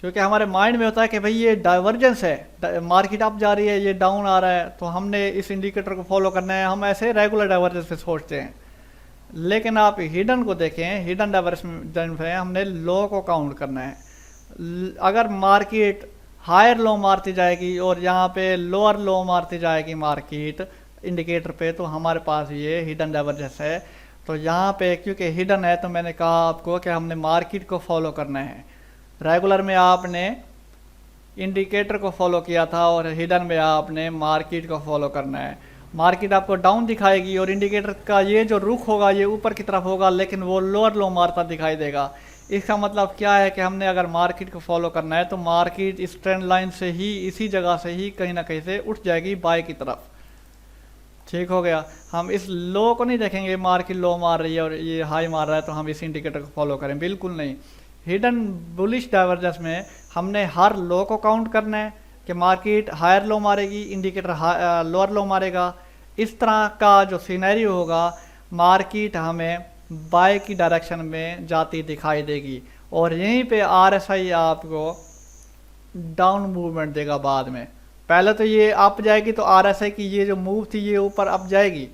क्योंकि हमारे माइंड में होता है कि भाई ये डाइवर्जेंस है, मार्केट अप जा रही है, ये डाउन आ रहा है, तो हमने इस इंडिकेटर को फॉलो करना है। हम ऐसे रेगुलर डाइवर्जेंस पे सोचते हैं, लेकिन आप हिडन को देखें, हिडन डाइवर्जेंस में हमने लो को काउंट करना है। अगर मार्केट हायर लो मारती जाएगी और यहाँ पे लोअर लो मारती जाएगी मार्केट इंडिकेटर पे, तो हमारे पास ये हिडन डाइवर्जेंस है। तो यहाँ पे क्योंकि हिडन है, तो मैंने कहा आपको कि हमने मार्केट को फॉलो करना है। रेगुलर में आपने इंडिकेटर को फॉलो किया था और हिडन में आपने मार्केट को फॉलो करना है। मार्केट आपको डाउन दिखाएगी और इंडिकेटर का ये जो रुख होगा ये ऊपर की तरफ होगा, लेकिन वो लोअर लो मारता दिखाई देगा। इसका मतलब क्या है कि हमने अगर मार्केट को फॉलो करना है तो मार्केट इस ट्रेंड लाइन से ही, इसी जगह से ही कहीं ना कहीं से उठ जाएगी बाय की तरफ। ठीक हो गया। हम इस लो को नहीं देखेंगे मार्केट लो मार रही है और ये हाई मार रहा है तो हम इस इंडिकेटर को फॉलो करें, बिल्कुल नहीं। हिडन बुलिश डाइवर्जेंस में हमने हर लो को काउंट करना है कि मार्केट हायर लो मारेगी, इंडिकेटर लोअर लो मारेगा। इस तरह का जो सिनेरियो होगा, मार्केट हमें बाय की डायरेक्शन में जाती दिखाई देगी और यहीं पे आरएसआई आपको डाउन मूवमेंट देगा बाद में। पहले तो ये अप जाएगी तो आरएसआई की ये जो मूव थी ये ऊपर अप जाएगी।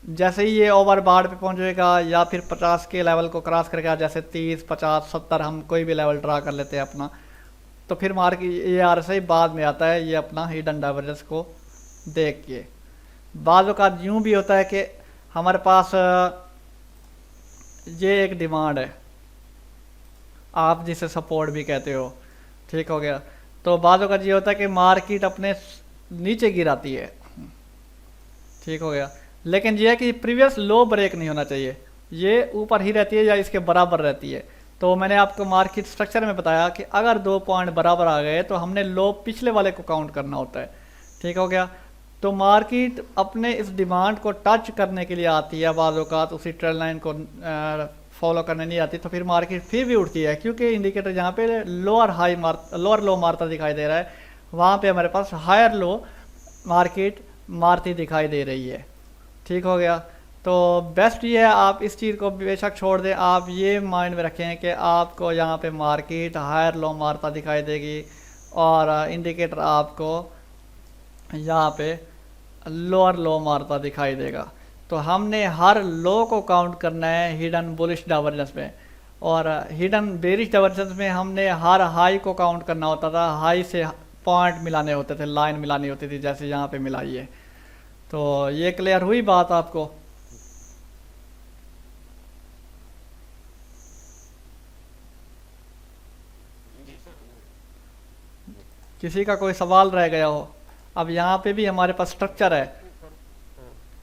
जैसे ही ये ओवरबॉट पे पहुंचेगा या फिर 50 के लेवल को क्रॉस करेगा, जैसे 30, 50, 70 हम कोई भी लेवल ड्रा कर लेते हैं अपना, तो फिर मार्केट ये आरएसआई बाद में आता है, ये अपना हिडन डाइवर्जेंस को देख के। बाद का यूँ भी होता है कि हमारे पास ये एक डिमांड है, आप जिसे सपोर्ट भी कहते हो। ठीक हो गया। तो बाद का ये होता है कि मार्केट अपने नीचे गिराती है। ठीक हो गया। लेकिन ये है कि प्रीवियस लो ब्रेक नहीं होना चाहिए, ये ऊपर ही रहती है या इसके बराबर रहती है। तो मैंने आपको मार्केट स्ट्रक्चर में बताया कि अगर 2 पॉइंट बराबर आ गए तो हमने लो पिछले वाले को काउंट करना होता है। ठीक हो गया। तो मार्केट अपने इस डिमांड को टच करने के लिए आती है, बाद औक़ात उसी ट्रेंड लाइन को फॉलो करने नहीं आती, तो फिर मार्केट फिर भी उठती है, क्योंकि इंडिकेटर जहाँ पे लोअर लो मारता दिखाई दे रहा है, वहाँ पे हमारे पास हायर लो मार्केट मारती दिखाई दे रही है। ठीक हो गया। तो बेस्ट ये है आप इस चीज़ को बेशक छोड़ दें, आप ये माइंड में रखें कि आपको यहाँ पे मार्केट हायर लो मारता दिखाई देगी और इंडिकेटर आपको यहाँ पे लोअर लो मारता दिखाई देगा। तो हमने हर लो को काउंट करना है हिडन बुलिश डाइवर्जेंस में, और हिडन बेरिश डाइवर्जेंस में हमने हर हाई को काउंट करना होता था, हाई से पॉइंट मिलाने होते थे, लाइन मिलानी होती थी, जैसे यहाँ पे मिलाई है। तो ये क्लियर हुई बात आपको? किसी का कोई सवाल रह गया हो? अब यहाँ पे भी हमारे पास स्ट्रक्चर है,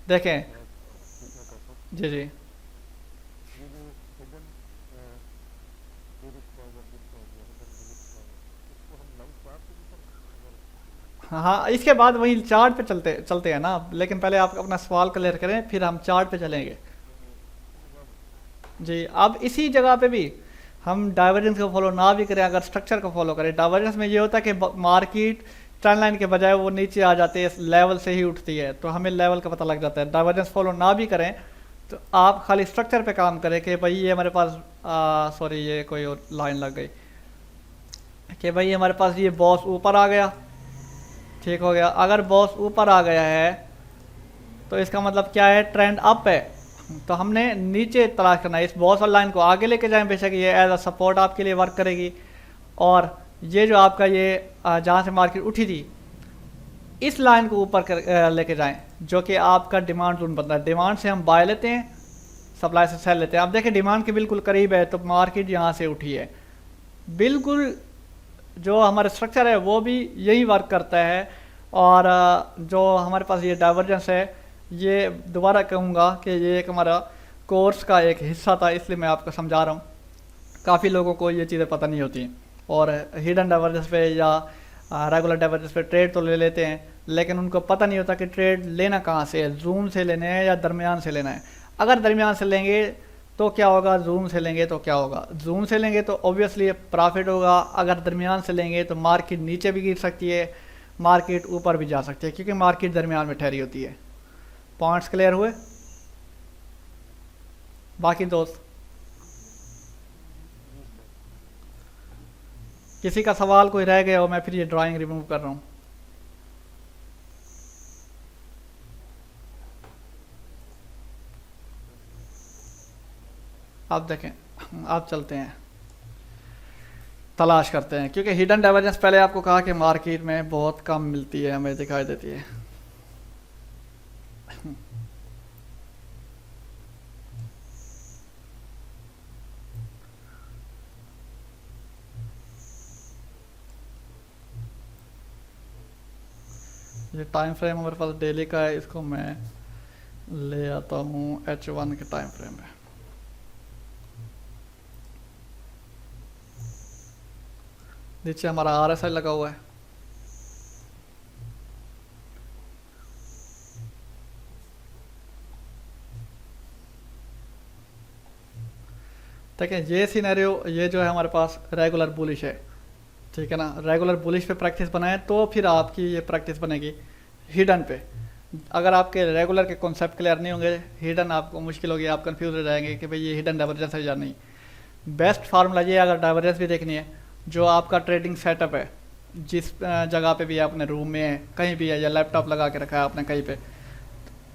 देखें। जी जी। हाँ, इसके बाद वही चार्ट पे चलते हैं ना, लेकिन पहले आप अपना सवाल क्लियर करें फिर हम चार्ट पे चलेंगे। जी। अब इसी जगह पे भी हम डाइवर्जेंस को फॉलो ना भी करें, अगर स्ट्रक्चर को फॉलो करें, डाइवर्जेंस में ये होता है कि मार्केट ट्रेंड लाइन के बजाय वो नीचे आ जाती है, लेवल से ही उठती है, तो हमें लेवल का पता लग जाता है। डाइवर्जेंस फॉलो ना भी करें तो आप खाली स्ट्रक्चर पे काम करें कि भाई ये हमारे पास सॉरी ये कोई और लाइन लग गई कि भाई हमारे पास ये बॉस ऊपर आ गया। ठीक हो गया। अगर बॉस ऊपर आ गया है तो इसका मतलब क्या है, ट्रेंड अप है, तो हमने नीचे तलाश करना है। इस बॉस और लाइन को आगे लेके जाएं, बेशक ये एज अ सपोर्ट आपके लिए वर्क करेगी। और ये जो आपका ये जहाँ से मार्केट उठी थी, इस लाइन को ऊपर लेके जाएं, जो कि आपका डिमांड जोन बनता है। डिमांड से हम बाय लेते हैं, सप्लाई से सेल लेते हैं। अब देखें डिमांड के बिल्कुल करीब है तो मार्केट यहाँ से उठी है। बिल्कुल जो हमारा स्ट्रक्चर है वो भी यही वर्क करता है। और जो हमारे पास ये डाइवर्जेंस है, ये दोबारा कहूँगा कि ये एक हमारा कोर्स का एक हिस्सा था, इसलिए मैं आपको समझा रहा हूँ। काफ़ी लोगों को ये चीज़ें पता नहीं होती और हिडन डाइवर्जेंस पे या रेगुलर डाइवर्जेंस पे ट्रेड तो ले लेते हैं, लेकिन उनको पता नहीं होता कि ट्रेड लेना कहाँ से है, जूम से लेना है या दरमियान से लेना है। अगर दरमियान से लेंगे तो क्या होगा, जूम से लेंगे तो क्या होगा। जूम से लेंगे तो ऑब्वियसली प्रॉफिट होगा, अगर दरमियान से लेंगे तो मार्केट नीचे भी गिर सकती है, मार्केट ऊपर भी जा सकती है, क्योंकि मार्केट दरमियान में ठहरी होती है। पॉइंट्स क्लियर हुए बाकी दोस्त? किसी का सवाल कोई रह गया हो, मैं फिर ये ड्राइंग रिमूव कर रहा हूँ। आप देखें, आप चलते हैं, तलाश करते हैं, क्योंकि हिडन डाइवर्जेंस पहले आपको कहा कि मार्केट में बहुत कम मिलती है, हमें दिखाई देती है। ये टाइम फ्रेम हमारे पास डेली का है, इसको मैं ले आता हूँ H1 के टाइम फ्रेम में। नीचे हमारा RSI लगा हुआ है, ठीक है। ये सिनेरियो, ये जो है हमारे पास रेगुलर बुलिश है, ठीक है ना। रेगुलर बुलिश पे प्रैक्टिस बनाएं तो फिर आपकी ये प्रैक्टिस बनेगी हिडन पे। अगर आपके रेगुलर के कॉन्सेप्ट क्लियर नहीं होंगे, हिडन आपको मुश्किल होगी, आप कंफ्यूज हो जाएंगे कि भाई ये हिडन डाइवर्जेंस है या नहीं। बेस्ट फार्मूला ये, अगर डाइवर्जेंस भी देखनी है, जो आपका ट्रेडिंग सेटअप है, जिस जगह पे भी आपने रूम में है, कहीं भी है, या लैपटॉप लगा के रखा है आपने कहीं पे,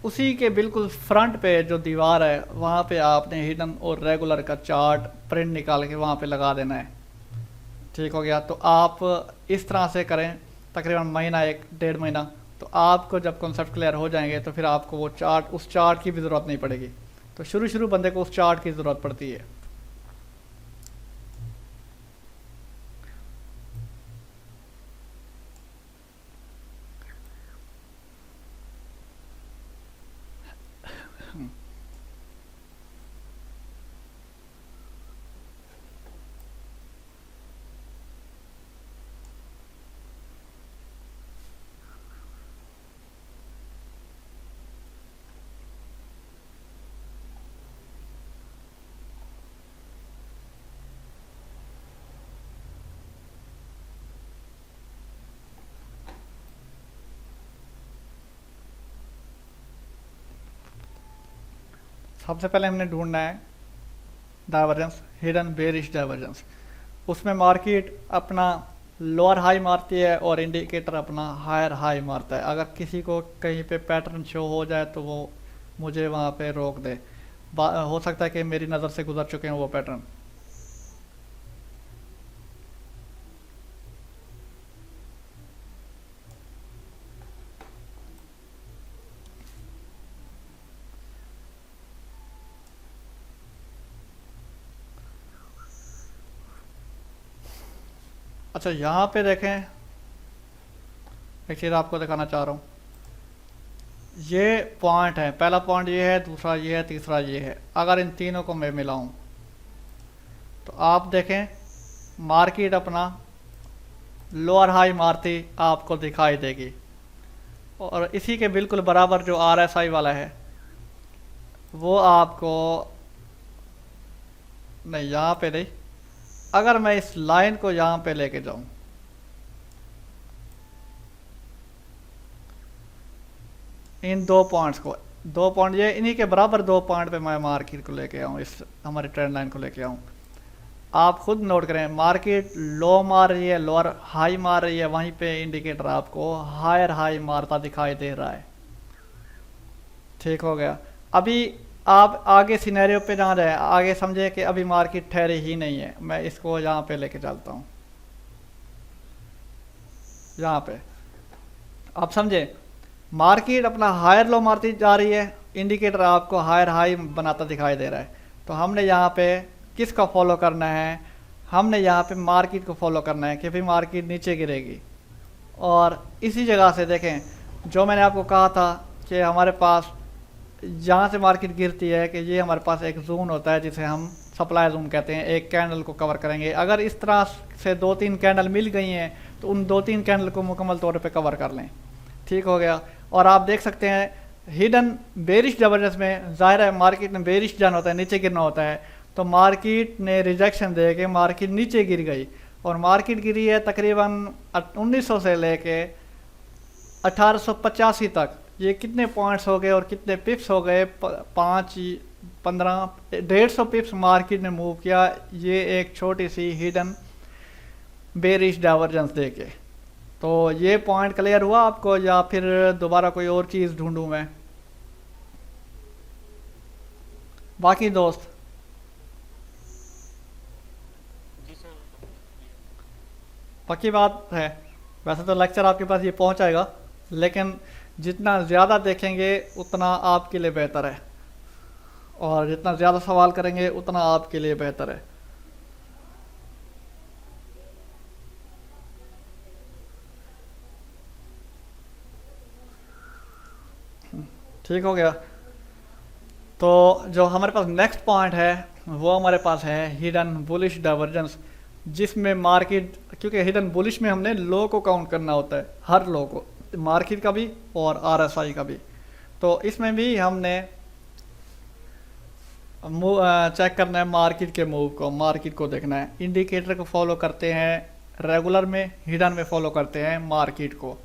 उसी के बिल्कुल फ्रंट पे जो दीवार है वहाँ पे आपने हिडन और रेगुलर का चार्ट प्रिंट निकाल के वहाँ पे लगा देना है। ठीक हो गया। तो आप इस तरह से करें तकरीबन महीना, 1-1.5 महीना, तो आपको जब कॉन्सेप्ट क्लियर हो जाएंगे तो फिर आपको वो चार्ट, उस चार्ट की भी ज़रूरत नहीं पड़ेगी। तो शुरू बंदे को उस चार्ट की ज़रूरत पड़ती है। सबसे पहले हमने ढूंढना है डाइवर्जेंस, हिडन बेरिश डाइवर्जेंस। उसमें मार्केट अपना लोअर हाई मारती है और इंडिकेटर अपना हायर हाई मारता है। अगर किसी को कहीं पे पैटर्न शो हो जाए तो वो मुझे वहाँ पे रोक दे, हो सकता है कि मेरी नज़र से गुजर चुके हैं वो पैटर्न। अच्छा, यहाँ पे देखें, एक चीज़ आपको दिखाना चाह रहा हूँ। ये पॉइंट है, पहला पॉइंट ये है, दूसरा ये है, तीसरा ये है। अगर इन तीनों को मैं मिलाऊं तो आप देखें मार्केट अपना लोअर हाई मारती आपको दिखाई देगी, और इसी के बिल्कुल बराबर जो RSI वाला है वो आपको, नहीं यहाँ पे नहीं, अगर मैं इस लाइन को यहाँ पे लेके जाऊं, इन 2 पॉइंट्स को, 2 पॉइंट ये इन्हीं के बराबर 2 पॉइंट पे मैं मार्केट को लेके आऊँ, इस हमारी ट्रेंड लाइन को लेके आऊँ। आप खुद नोट करें, मार्केट लो मार रही है, लोअर हाई मार रही है, वहीं पे इंडिकेटर आपको हायर हाई मारता दिखाई दे रहा है। ठीक हो गया। अभी आप आगे सिनेरियो पे ना जाए, आगे समझे कि अभी मार्केट ठहरी ही नहीं है। मैं इसको यहाँ पे लेके चलता हूँ, यहाँ पे आप समझे मार्केट अपना हायर लो मारती जा रही है, इंडिकेटर आपको हायर हाई बनाता दिखाई दे रहा है। तो हमने यहाँ पे किसका फॉलो करना है, हमने यहाँ पे मार्केट को फॉलो करना है कि भाई मार्केट नीचे गिरेगी। और इसी जगह से देखें, जो मैंने आपको कहा था कि हमारे पास जहाँ से मार्केट गिरती है कि ये हमारे पास एक जोन होता है जिसे हम सप्लाई जोन कहते हैं, एक कैंडल को कवर करेंगे। अगर इस तरह से 2-3 कैंडल मिल गई हैं तो उन 2-3 कैंडल को मुकम्मल तौर पे कवर कर लें। ठीक हो गया। और आप देख सकते हैं हिडन बेरिश डाइवर्जेंस में जाहिर है मार्केट में बेरिश जाना होता है, नीचे गिरना होता है, तो मार्केट ने रिजेक्शन दे के मार्केट नीचे गिर गई और मार्केट गिरी है तकरीबन 1900 से लेके 1885 तक। ये कितने पॉइंट्स हो गए और कितने पिप्स हो गए? 150 पिप्स मार्केट ने मूव किया, ये एक छोटी सी हिडन बेरिश डाइवर्जेंस दे के। तो ये पॉइंट क्लियर हुआ आपको या फिर दोबारा कोई और चीज़ ढूंढूं मैं? बाकी दोस्त पक्की बात है। वैसे तो लेक्चर आपके पास ये पहुंच जाएगा, लेकिन जितना ज़्यादा देखेंगे उतना आपके लिए बेहतर है, और जितना ज़्यादा सवाल करेंगे उतना आपके लिए बेहतर है। ठीक हो गया। तो जो हमारे पास नेक्स्ट पॉइंट है वो हमारे पास है हिडन बुलिश डाइवर्जेंस, जिसमें मार्केट, क्योंकि हिडन बुलिश में हमने लो को काउंट करना होता है, हर लो को, मार्केट का भी और आरएसआई का भी। तो इसमें भी हमने चेक करना है मार्केट के मूव को, मार्केट को देखना है। इंडिकेटर को फॉलो करते हैं रेगुलर में, हिडन में फॉलो करते हैं मार्केट को।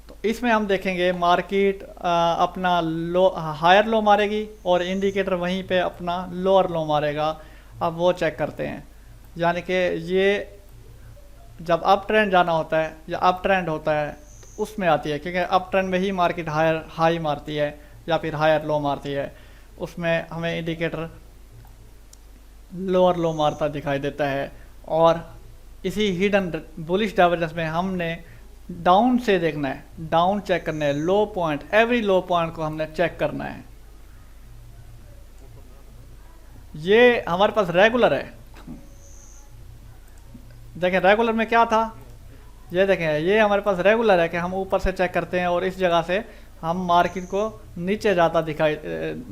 तो इसमें हम देखेंगे मार्केट अपना लो, हायर लो मारेगी और इंडिकेटर वहीं पे अपना लोअर लो मारेगा। अब वो चेक करते हैं, यानी कि ये जब अप ट्रेंड जाना होता है या अप ट्रेंड होता है तो उसमें आती है, क्योंकि अप ट्रेंड में ही मार्केट हायर हाई मारती है या फिर हायर लो मारती है। उसमें हमें इंडिकेटर लोअर लो मारता दिखाई देता है। और इसी हिडन बुलिश डाइवर्जेंस में हमने डाउन से देखना है, डाउन चेक करना है, लो पॉइंट, एवरी लो पॉइंट को हमने चेक करना है। ये हमारे पास रेगुलर है। देखें रेगुलर में क्या था, ये देखें ये हमारे पास रेगुलर है कि हम ऊपर से चेक करते हैं और इस जगह से हम मार्केट को नीचे जाता दिखाई,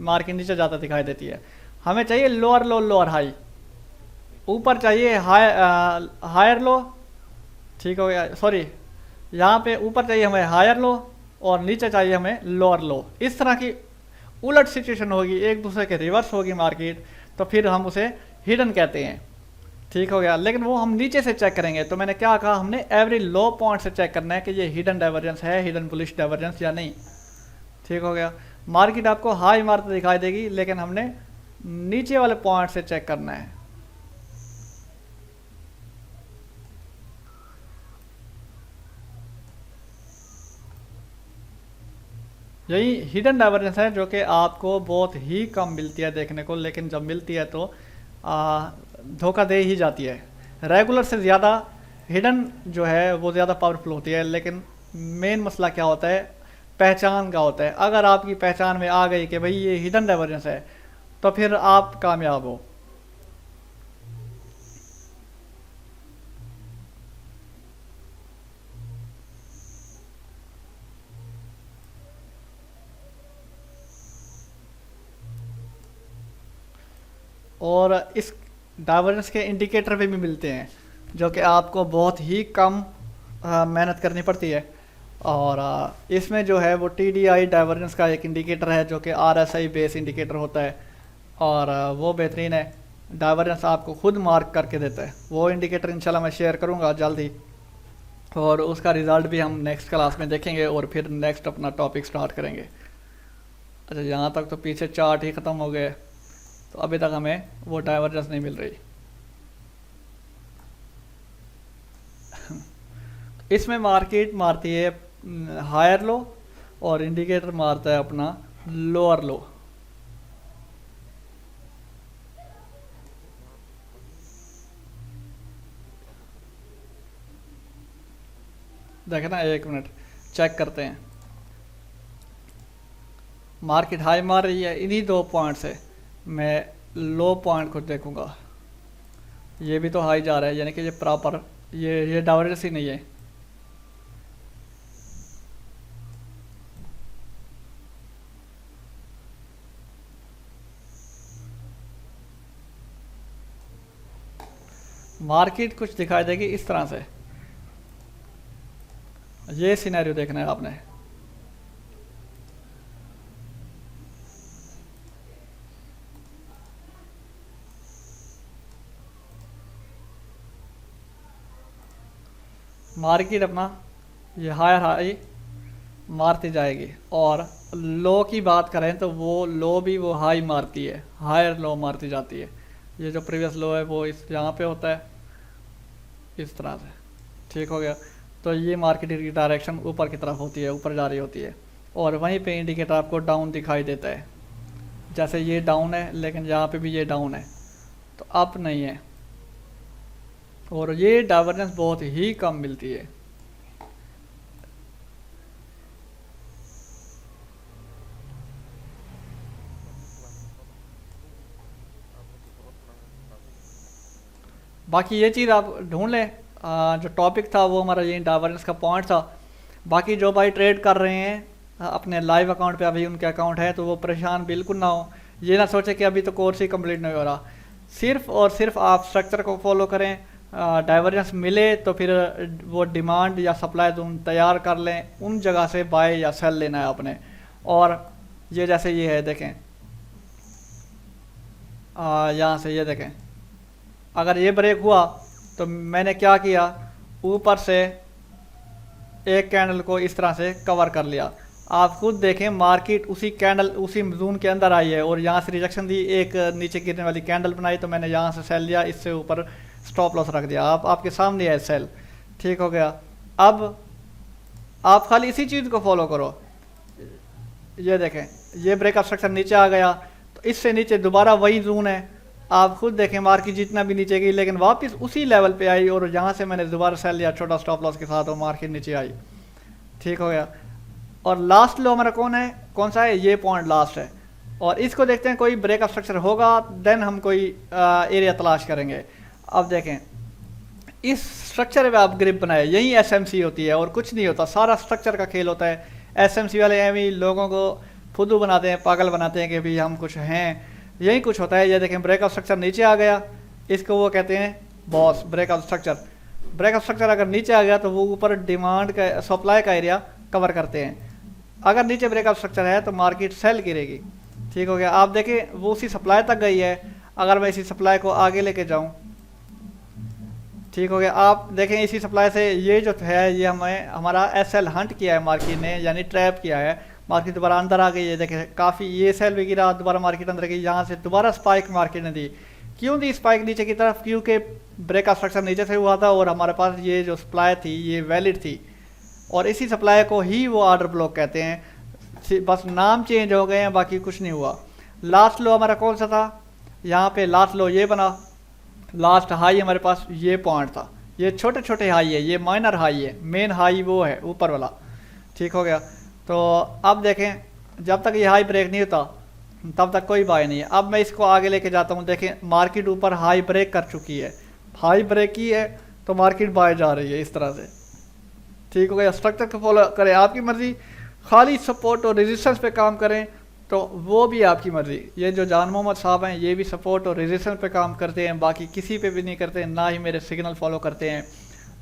मार्केट नीचे जाता दिखाई देती है। हमें चाहिए लोअर लो लोअर हाई, ऊपर चाहिए हायर लो, ठीक हो गया, सॉरी यहाँ पे ऊपर चाहिए हमें हायर लो और नीचे चाहिए हमें लोअर लो। इस तरह की उलट सिचुएशन होगी, एक दूसरे के रिवर्स होगी मार्केट, तो फिर हम उसे हिडन कहते हैं। ठीक हो गया। लेकिन वो हम नीचे से चेक करेंगे, तो मैंने क्या कहा, हमने एवरी लो पॉइंट से चेक करना है कि ये हिडन डाइवर्जेंस है, हिडन बुलिश डाइवर्जेंस या नहीं। ठीक हो गया। मार्केट आपको हाई मारते दिखाई देगी, लेकिन हमने नीचे वाले पॉइंट से चेक करना है। यही हिडन डाइवर्जेंस है जो कि आपको बहुत ही कम मिलती है देखने को, लेकिन जब मिलती है तो धोखा दे ही जाती है। रेगुलर से ज़्यादा हिडन जो है वो ज़्यादा पावरफुल होती है, लेकिन मेन मसला क्या होता है, पहचान का होता है। अगर आपकी पहचान में आ गई कि भाई ये हिडन डाइवर्जेंस है तो फिर आप कामयाब हो। और इस डाइवर्जेंस के इंडिकेटर पे भी मिलते हैं जो कि आपको बहुत ही कम मेहनत करनी पड़ती है। और इसमें जो है वो TDI डाइवर्जेंस का एक इंडिकेटर है जो कि RSI बेस इंडिकेटर होता है, और वो बेहतरीन है, डाइवर्जेंस आपको खुद मार्क करके देता है। वो इंडिकेटर इंशाल्लाह मैं शेयर करूँगा जल्द ही, और उसका रिज़ल्ट भी हम नेक्स्ट क्लास में देखेंगे और फिर नेक्स्ट अपना टॉपिक स्टार्ट करेंगे। अच्छा, यहाँ तक तो पीछे चार्ट ही ख़त्म हो गए, तो अभी तक हमें वो डाइवर्जेंस नहीं मिल रही। इसमें मार्केट मारती है हायर लो और इंडिकेटर मारता है अपना लोअर लो। देखें ना, एक मिनट चेक करते हैं। मार्केट हाई मार रही है, इन्हीं 2 पॉइंट से मैं लो पॉइंट को देखूंगा। ये भी तो हाई जा रहा है, यानी कि ये प्रॉपर ये डाइवर्जेंस ही नहीं है। मार्केट कुछ दिखाई देगी इस तरह से। ये सिनेरियो देखना है आपने। मार्केट अपना ये हायर हाई मारती जाएगी, और लो की बात करें तो वो लो भी वो हाई मारती है, हायर लो मारती जाती है। ये जो प्रीवियस लो है वो इस यहाँ पे होता है इस तरह से। ठीक हो गया। तो ये मार्केट की डायरेक्शन ऊपर की तरफ होती है, ऊपर जा रही होती है, और वहीं पे इंडिकेटर आपको डाउन दिखाई देता है। जैसे ये डाउन है, लेकिन यहाँ पे भी ये डाउन है, तो अप नहीं है, और ये डाइवर्जेंस बहुत ही कम मिलती है। बाकी ये चीज़ आप ढूंढ लें। जो टॉपिक था वो हमारा ये डाइवर्जेंस का पॉइंट था। बाकी जो भाई ट्रेड कर रहे हैं अपने लाइव अकाउंट पे, अभी उनके अकाउंट है, तो वो परेशान बिल्कुल ना हो। ये ना सोचे कि अभी तो कोर्स ही कंप्लीट नहीं हो रहा। सिर्फ और सिर्फ आप स्ट्रक्चर को फॉलो करें, डाइवर्जेंस मिले तो फिर वो डिमांड या सप्लाई जोन तैयार कर लें, उन जगह से बाय या सेल लेना है आपने। और ये जैसे ये है देखें, यहाँ से ये देखें, अगर ये ब्रेक हुआ तो मैंने क्या किया, ऊपर से एक कैंडल को इस तरह से कवर कर लिया। आप खुद देखें मार्केट उसी कैंडल उसी जोन के अंदर आई है, और यहाँ से रिजेक्शन दी, एक नीचे गिरने वाली कैंडल बनाई, तो मैंने यहाँ से सेल लिया, इससे ऊपर स्टॉप लॉस रख दिया। आपके सामने है सेल। ठीक हो गया। अब आप खाली इसी चीज़ को फॉलो करो। ये देखें, ये ब्रेकअप स्ट्रक्चर नीचे आ गया, तो इससे नीचे दोबारा वही जोन है। आप खुद देखें मार्केट जितना भी नीचे गई, लेकिन वापस उसी लेवल पे आई, और यहाँ से मैंने दोबारा सेल लिया छोटा स्टॉप लॉस के साथ, और मार्केट नीचे आई। ठीक हो गया। और लास्ट लो हमारा कौन सा है, ये पॉइंट लास्ट है, और इसको देखते हैं कोई ब्रेकअप स्ट्रक्चर होगा, देन हम कोई एरिया तलाश करेंगे। अब देखें, इस स्ट्रक्चर पे आप ग्रिप बनाए, यही एसएमसी होती है और कुछ नहीं होता, सारा स्ट्रक्चर का खेल होता है। एसएमसी वाले एवं लोगों को फुदू बनाते हैं, पागल बनाते हैं कि भाई हम कुछ हैं, यही कुछ होता है। ये देखें, ब्रेकअप स्ट्रक्चर नीचे आ गया, इसको वो कहते हैं boss breakup structure. Breakup structure अगर नीचे आ गया तो वो ऊपर डिमांड का सप्लाई का एरिया कवर करते हैं। अगर नीचे ब्रेकअप स्ट्रक्चर है तो मार्केट सेल गिरेगी। ठीक हो गया। आप देखें वो उसी सप्लाई तक गई है, अगर मैं इसी सप्लाई को आगे लेके जाऊं, ठीक हो गया। आप देखें इसी सप्लाई से ये जो है, ये हमारा एसएल हंट किया है मार्केट ने, यानी ट्रैप किया है। मार्केट दोबारा अंदर आ गई है, देखें काफ़ी ये सेल भी गिरा, दोबारा मार्केट अंदर गई, यहाँ से दोबारा स्पाइक मार्केट ने दी। क्यों दी स्पाइक नीचे की तरफ, क्योंकि ब्रेकअप स्ट्रक्चर नीचे से हुआ था, और हमारे पास ये जो सप्लाई थी ये वैलिड थी, और इसी सप्लाई को ही वो ऑर्डर ब्लॉक कहते हैं। बस नाम चेंज हो गए हैं, बाकी कुछ नहीं हुआ। लास्ट लो हमारा कौन सा था, यहाँ पे लास्ट लो ये बना, लास्ट हाई हमारे पास ये पॉइंट था। ये छोटे छोटे हाई है, ये माइनर हाई है, मेन हाई वो है ऊपर वाला। ठीक हो गया। तो अब देखें जब तक ये हाई ब्रेक नहीं होता तब तक कोई बाय नहीं है। अब मैं इसको आगे लेके जाता हूँ, देखें मार्केट ऊपर हाई ब्रेक कर चुकी है, हाई ब्रेक की है तो मार्केट बाय जा रही है इस तरह से। ठीक हो गया। स्ट्रक्चर को फॉलो करें, आपकी मर्जी। खाली सपोर्ट और रेजिस्टेंस पे काम करें तो वो भी आपकी मर्जी। ये जो जान मोहम्मद साहब हैं ये भी सपोर्ट और रेजिस्टेंस पे काम करते हैं, बाकी किसी पे भी नहीं करते हैं, ना ही मेरे सिग्नल फॉलो करते हैं,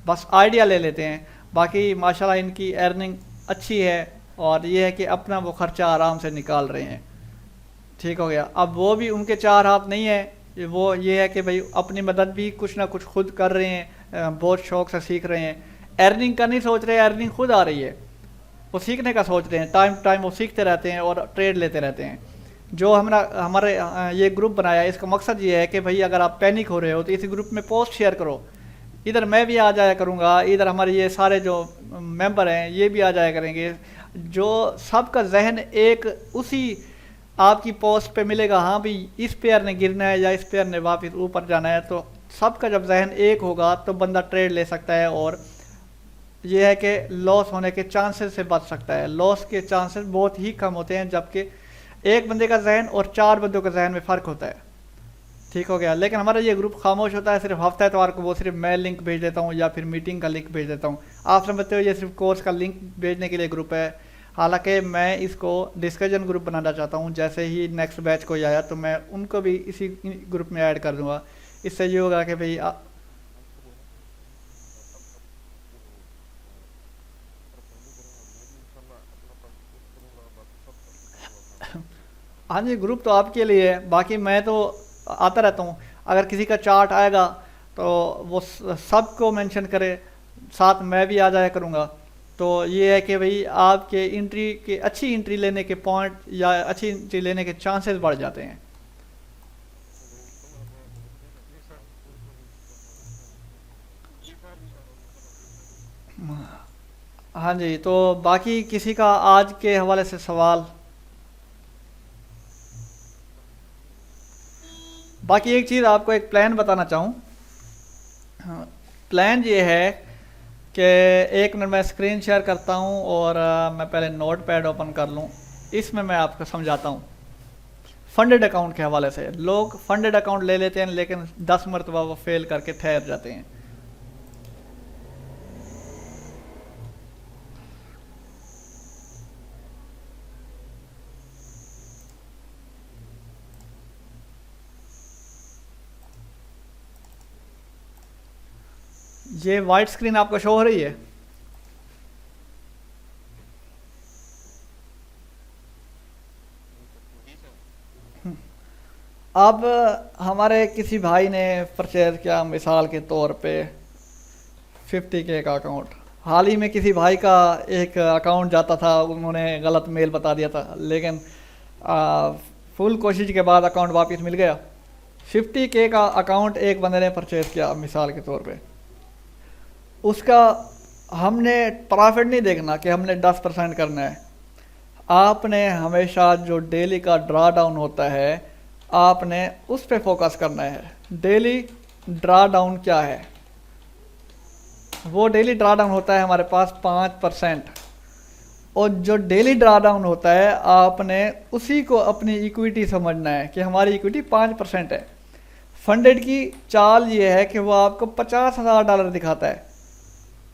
बस आइडिया ले लेते हैं। बाकी माशाल्लाह इनकी अर्निंग अच्छी है, और ये है कि अपना वो खर्चा आराम से निकाल रहे हैं। ठीक हो गया। अब वो भी उनके चार हाथ नहीं है, वो ये है कि भाई अपनी मदद भी कुछ ना कुछ खुद कर रहे हैं, बहुत शौक से सीख रहे हैं। अर्निंग का नहीं सोच रहे, अर्निंग खुद आ रही है, वो सीखने का सोच रहे हैं। टाइम टाइम वो सीखते रहते हैं और ट्रेड लेते रहते हैं। जो हमारे ये ग्रुप बनाया, इसका मकसद ये है कि भाई अगर आप पैनिक हो रहे हो तो इस ग्रुप में पोस्ट शेयर करो, इधर मैं भी आ जाया करूँगा, इधर हमारे ये सारे जो मेंबर हैं ये भी आ जाया करेंगे। जो सबका जहन एक उसी आपकी पोस्ट पे मिलेगा, हाँ भाई इस पेयर ने गिरना है या इस पेयर ने वापस ऊपर जाना है, तो सबका जब जहन एक होगा तो बंदा ट्रेड ले सकता है, और ये है कि लॉस होने के चांसेस से बच सकता है। लॉस के चांसेस बहुत ही कम होते हैं, जबकि एक बंदे का जहन और चार बंदों का जहन में फ़र्क होता है। ठीक हो गया। लेकिन हमारा ये ग्रुप खामोश होता है, सिर्फ हफ्ता एतवार को वो सिर्फ मैं लिंक भेज देता हूँ या फिर मीटिंग का लिंक भेज देता हूँ। आप समझते हो ये सिर्फ कोर्स का लिंक भेजने के लिए ग्रुप है, हालांकि मैं इसको डिस्कशन ग्रुप बनाना चाहता हूँ। जैसे ही नेक्स्ट बैच कोई आया तो मैं उनको भी इसी ग्रुप में ऐड कर दूँगा। इससे ये होगा कि भाई हाँ जी, ग्रुप तो आपके लिए है, बाकी मैं तो आता रहता हूँ। अगर किसी का चार्ट आएगा तो वो सबको मेंशन करे, साथ मैं भी आ जाया करूँगा। तो ये है कि भाई आपके एंट्री के अच्छी एंट्री लेने के पॉइंट या अच्छी एंट्री लेने के चांसेस बढ़ जाते हैं। हाँ जी, तो बाकी किसी का आज के हवाले से सवाल? बाकी एक चीज़ आपको एक प्लान बताना चाहूँ। हाँ, प्लान ये है कि एक मिनट मैं स्क्रीन शेयर करता हूँ और मैं पहले नोट पैड ओपन कर लूँ। इसमें मैं आपको समझाता हूँ। फंडेड अकाउंट के हवाले से लोग फंडेड अकाउंट ले लेते हैं, लेकिन 10 मरतबा वो फेल करके ठहर जाते हैं। ये वाइट स्क्रीन आपको शो हो रही है? अब हमारे किसी भाई ने परचेज किया मिसाल के तौर पे 50K का अकाउंट। हाल ही में किसी भाई का एक अकाउंट जाता था, उन्होंने गलत मेल बता दिया था, लेकिन फुल कोशिश के बाद अकाउंट वापस मिल गया। 50K का अकाउंट एक बंदे ने परचेज किया मिसाल के तौर पे, उसका हमने प्रॉफिट नहीं देखना कि हमने 10% करना है। आपने हमेशा जो डेली का ड्रा डाउन होता है, आपने उस पर फोकस करना है। डेली ड्रा डाउन क्या है? वो डेली ड्रा डाउन होता है हमारे पास 5%। और जो डेली ड्रा डाउन होता है, आपने उसी को अपनी इक्विटी समझना है कि हमारी इक्विटी 5% है। फंडेड की चाल ये है कि वो आपको $50,000 दिखाता है,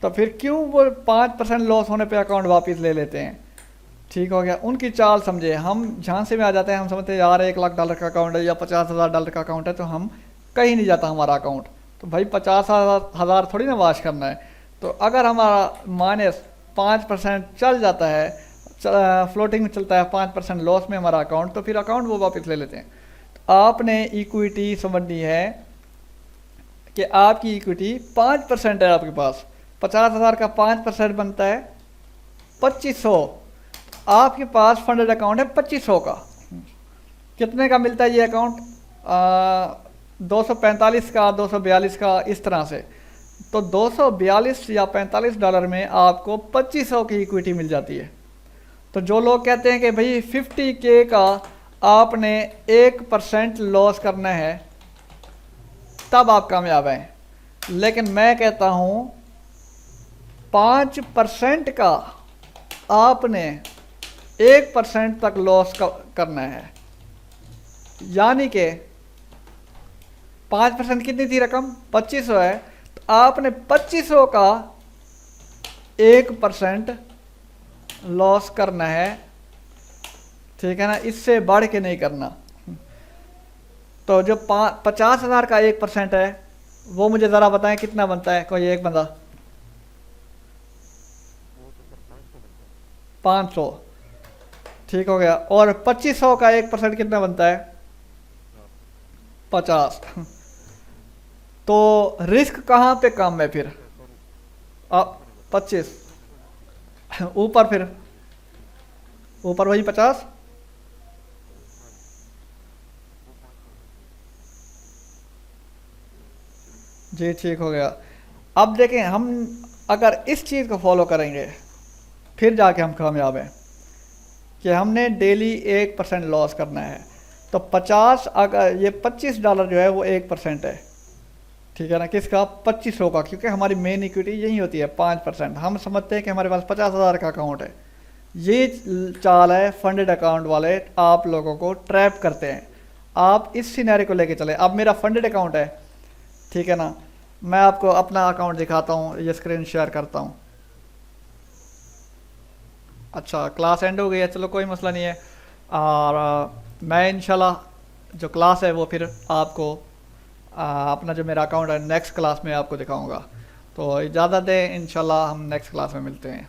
तो फिर क्यों वो 5% लॉस होने पे अकाउंट वापस ले लेते हैं? ठीक हो गया, उनकी चाल समझे। हम झांसे में आ जाते हैं, हम समझते हैं यार $1,00,000 का अकाउंट है या $50,000 का अकाउंट है, तो हम कहीं नहीं जाता हमारा अकाउंट। तो भाई 50,000 थोड़ी ना वाश करना है। तो अगर हमारा -5% चल जाता है, फ्लोटिंग में चलता है, 5% लॉस में हमारा अकाउंट, तो फिर अकाउंट वो वापस ले लेते हैं। तो आपने इक्विटी समझनी है कि आपकी इक्विटी 5% है आपके पास। 50,000 का 5% बनता है 2500। आपके पास फंडेड अकाउंट है 2500 का। कितने का मिलता है ये अकाउंट? 245 का, 242 का, इस तरह से। तो 242 या $45 में आपको 2500 की इक्विटी मिल जाती है। तो जो लोग कहते हैं कि भाई 50K का आपने 1% लॉस करना है तब आप कामयाब हैं, लेकिन मैं कहता हूँ 5% का आपने 1% तक लॉस करना है। यानी कि 5% कितनी थी रकम? 2500 है, तो आपने 2500 का 1% लॉस करना है। ठीक है ना, इससे बढ़ के नहीं करना। तो जो 50,000 का 1% है, वो मुझे ज़रा बताएं कितना बनता है? कोई एक बंदा? 500। ठीक हो गया। और 2500 का 1% कितना बनता है? 50। तो रिस्क कहाँ पे कम है फिर? 25 ऊपर, फिर ऊपर वही 50। जी ठीक हो गया। अब देखें, हम अगर इस चीज़ को फॉलो करेंगे फिर जाके हम कामयाब हैं कि हमने डेली 1% लॉस करना है। तो 50, अगर ये $25 जो है वो 1% है। ठीक है ना, किसका? 2500 का, क्योंकि हमारी मेन इक्विटी यही होती है 5%। हम समझते हैं कि हमारे पास 50,000 का अकाउंट है। ये चाल है फंडेड अकाउंट वाले आप लोगों को ट्रैप करते हैं। आप इस सिनेरियो को लेके चले। अब मेरा फंडेड अकाउंट है, ठीक है ना, मैं आपको अपना अकाउंट दिखाता हूँ, ये स्क्रीन शेयर करता हूँ। अच्छा, क्लास एंड हो गई है, चलो कोई मसला नहीं है। और मैं इंशाल्लाह जो क्लास है वो फिर आपको अपना जो मेरा अकाउंट है नेक्स्ट क्लास में आपको दिखाऊंगा। तो इजाज़त दें, इंशाल्लाह हम नेक्स्ट क्लास में मिलते हैं।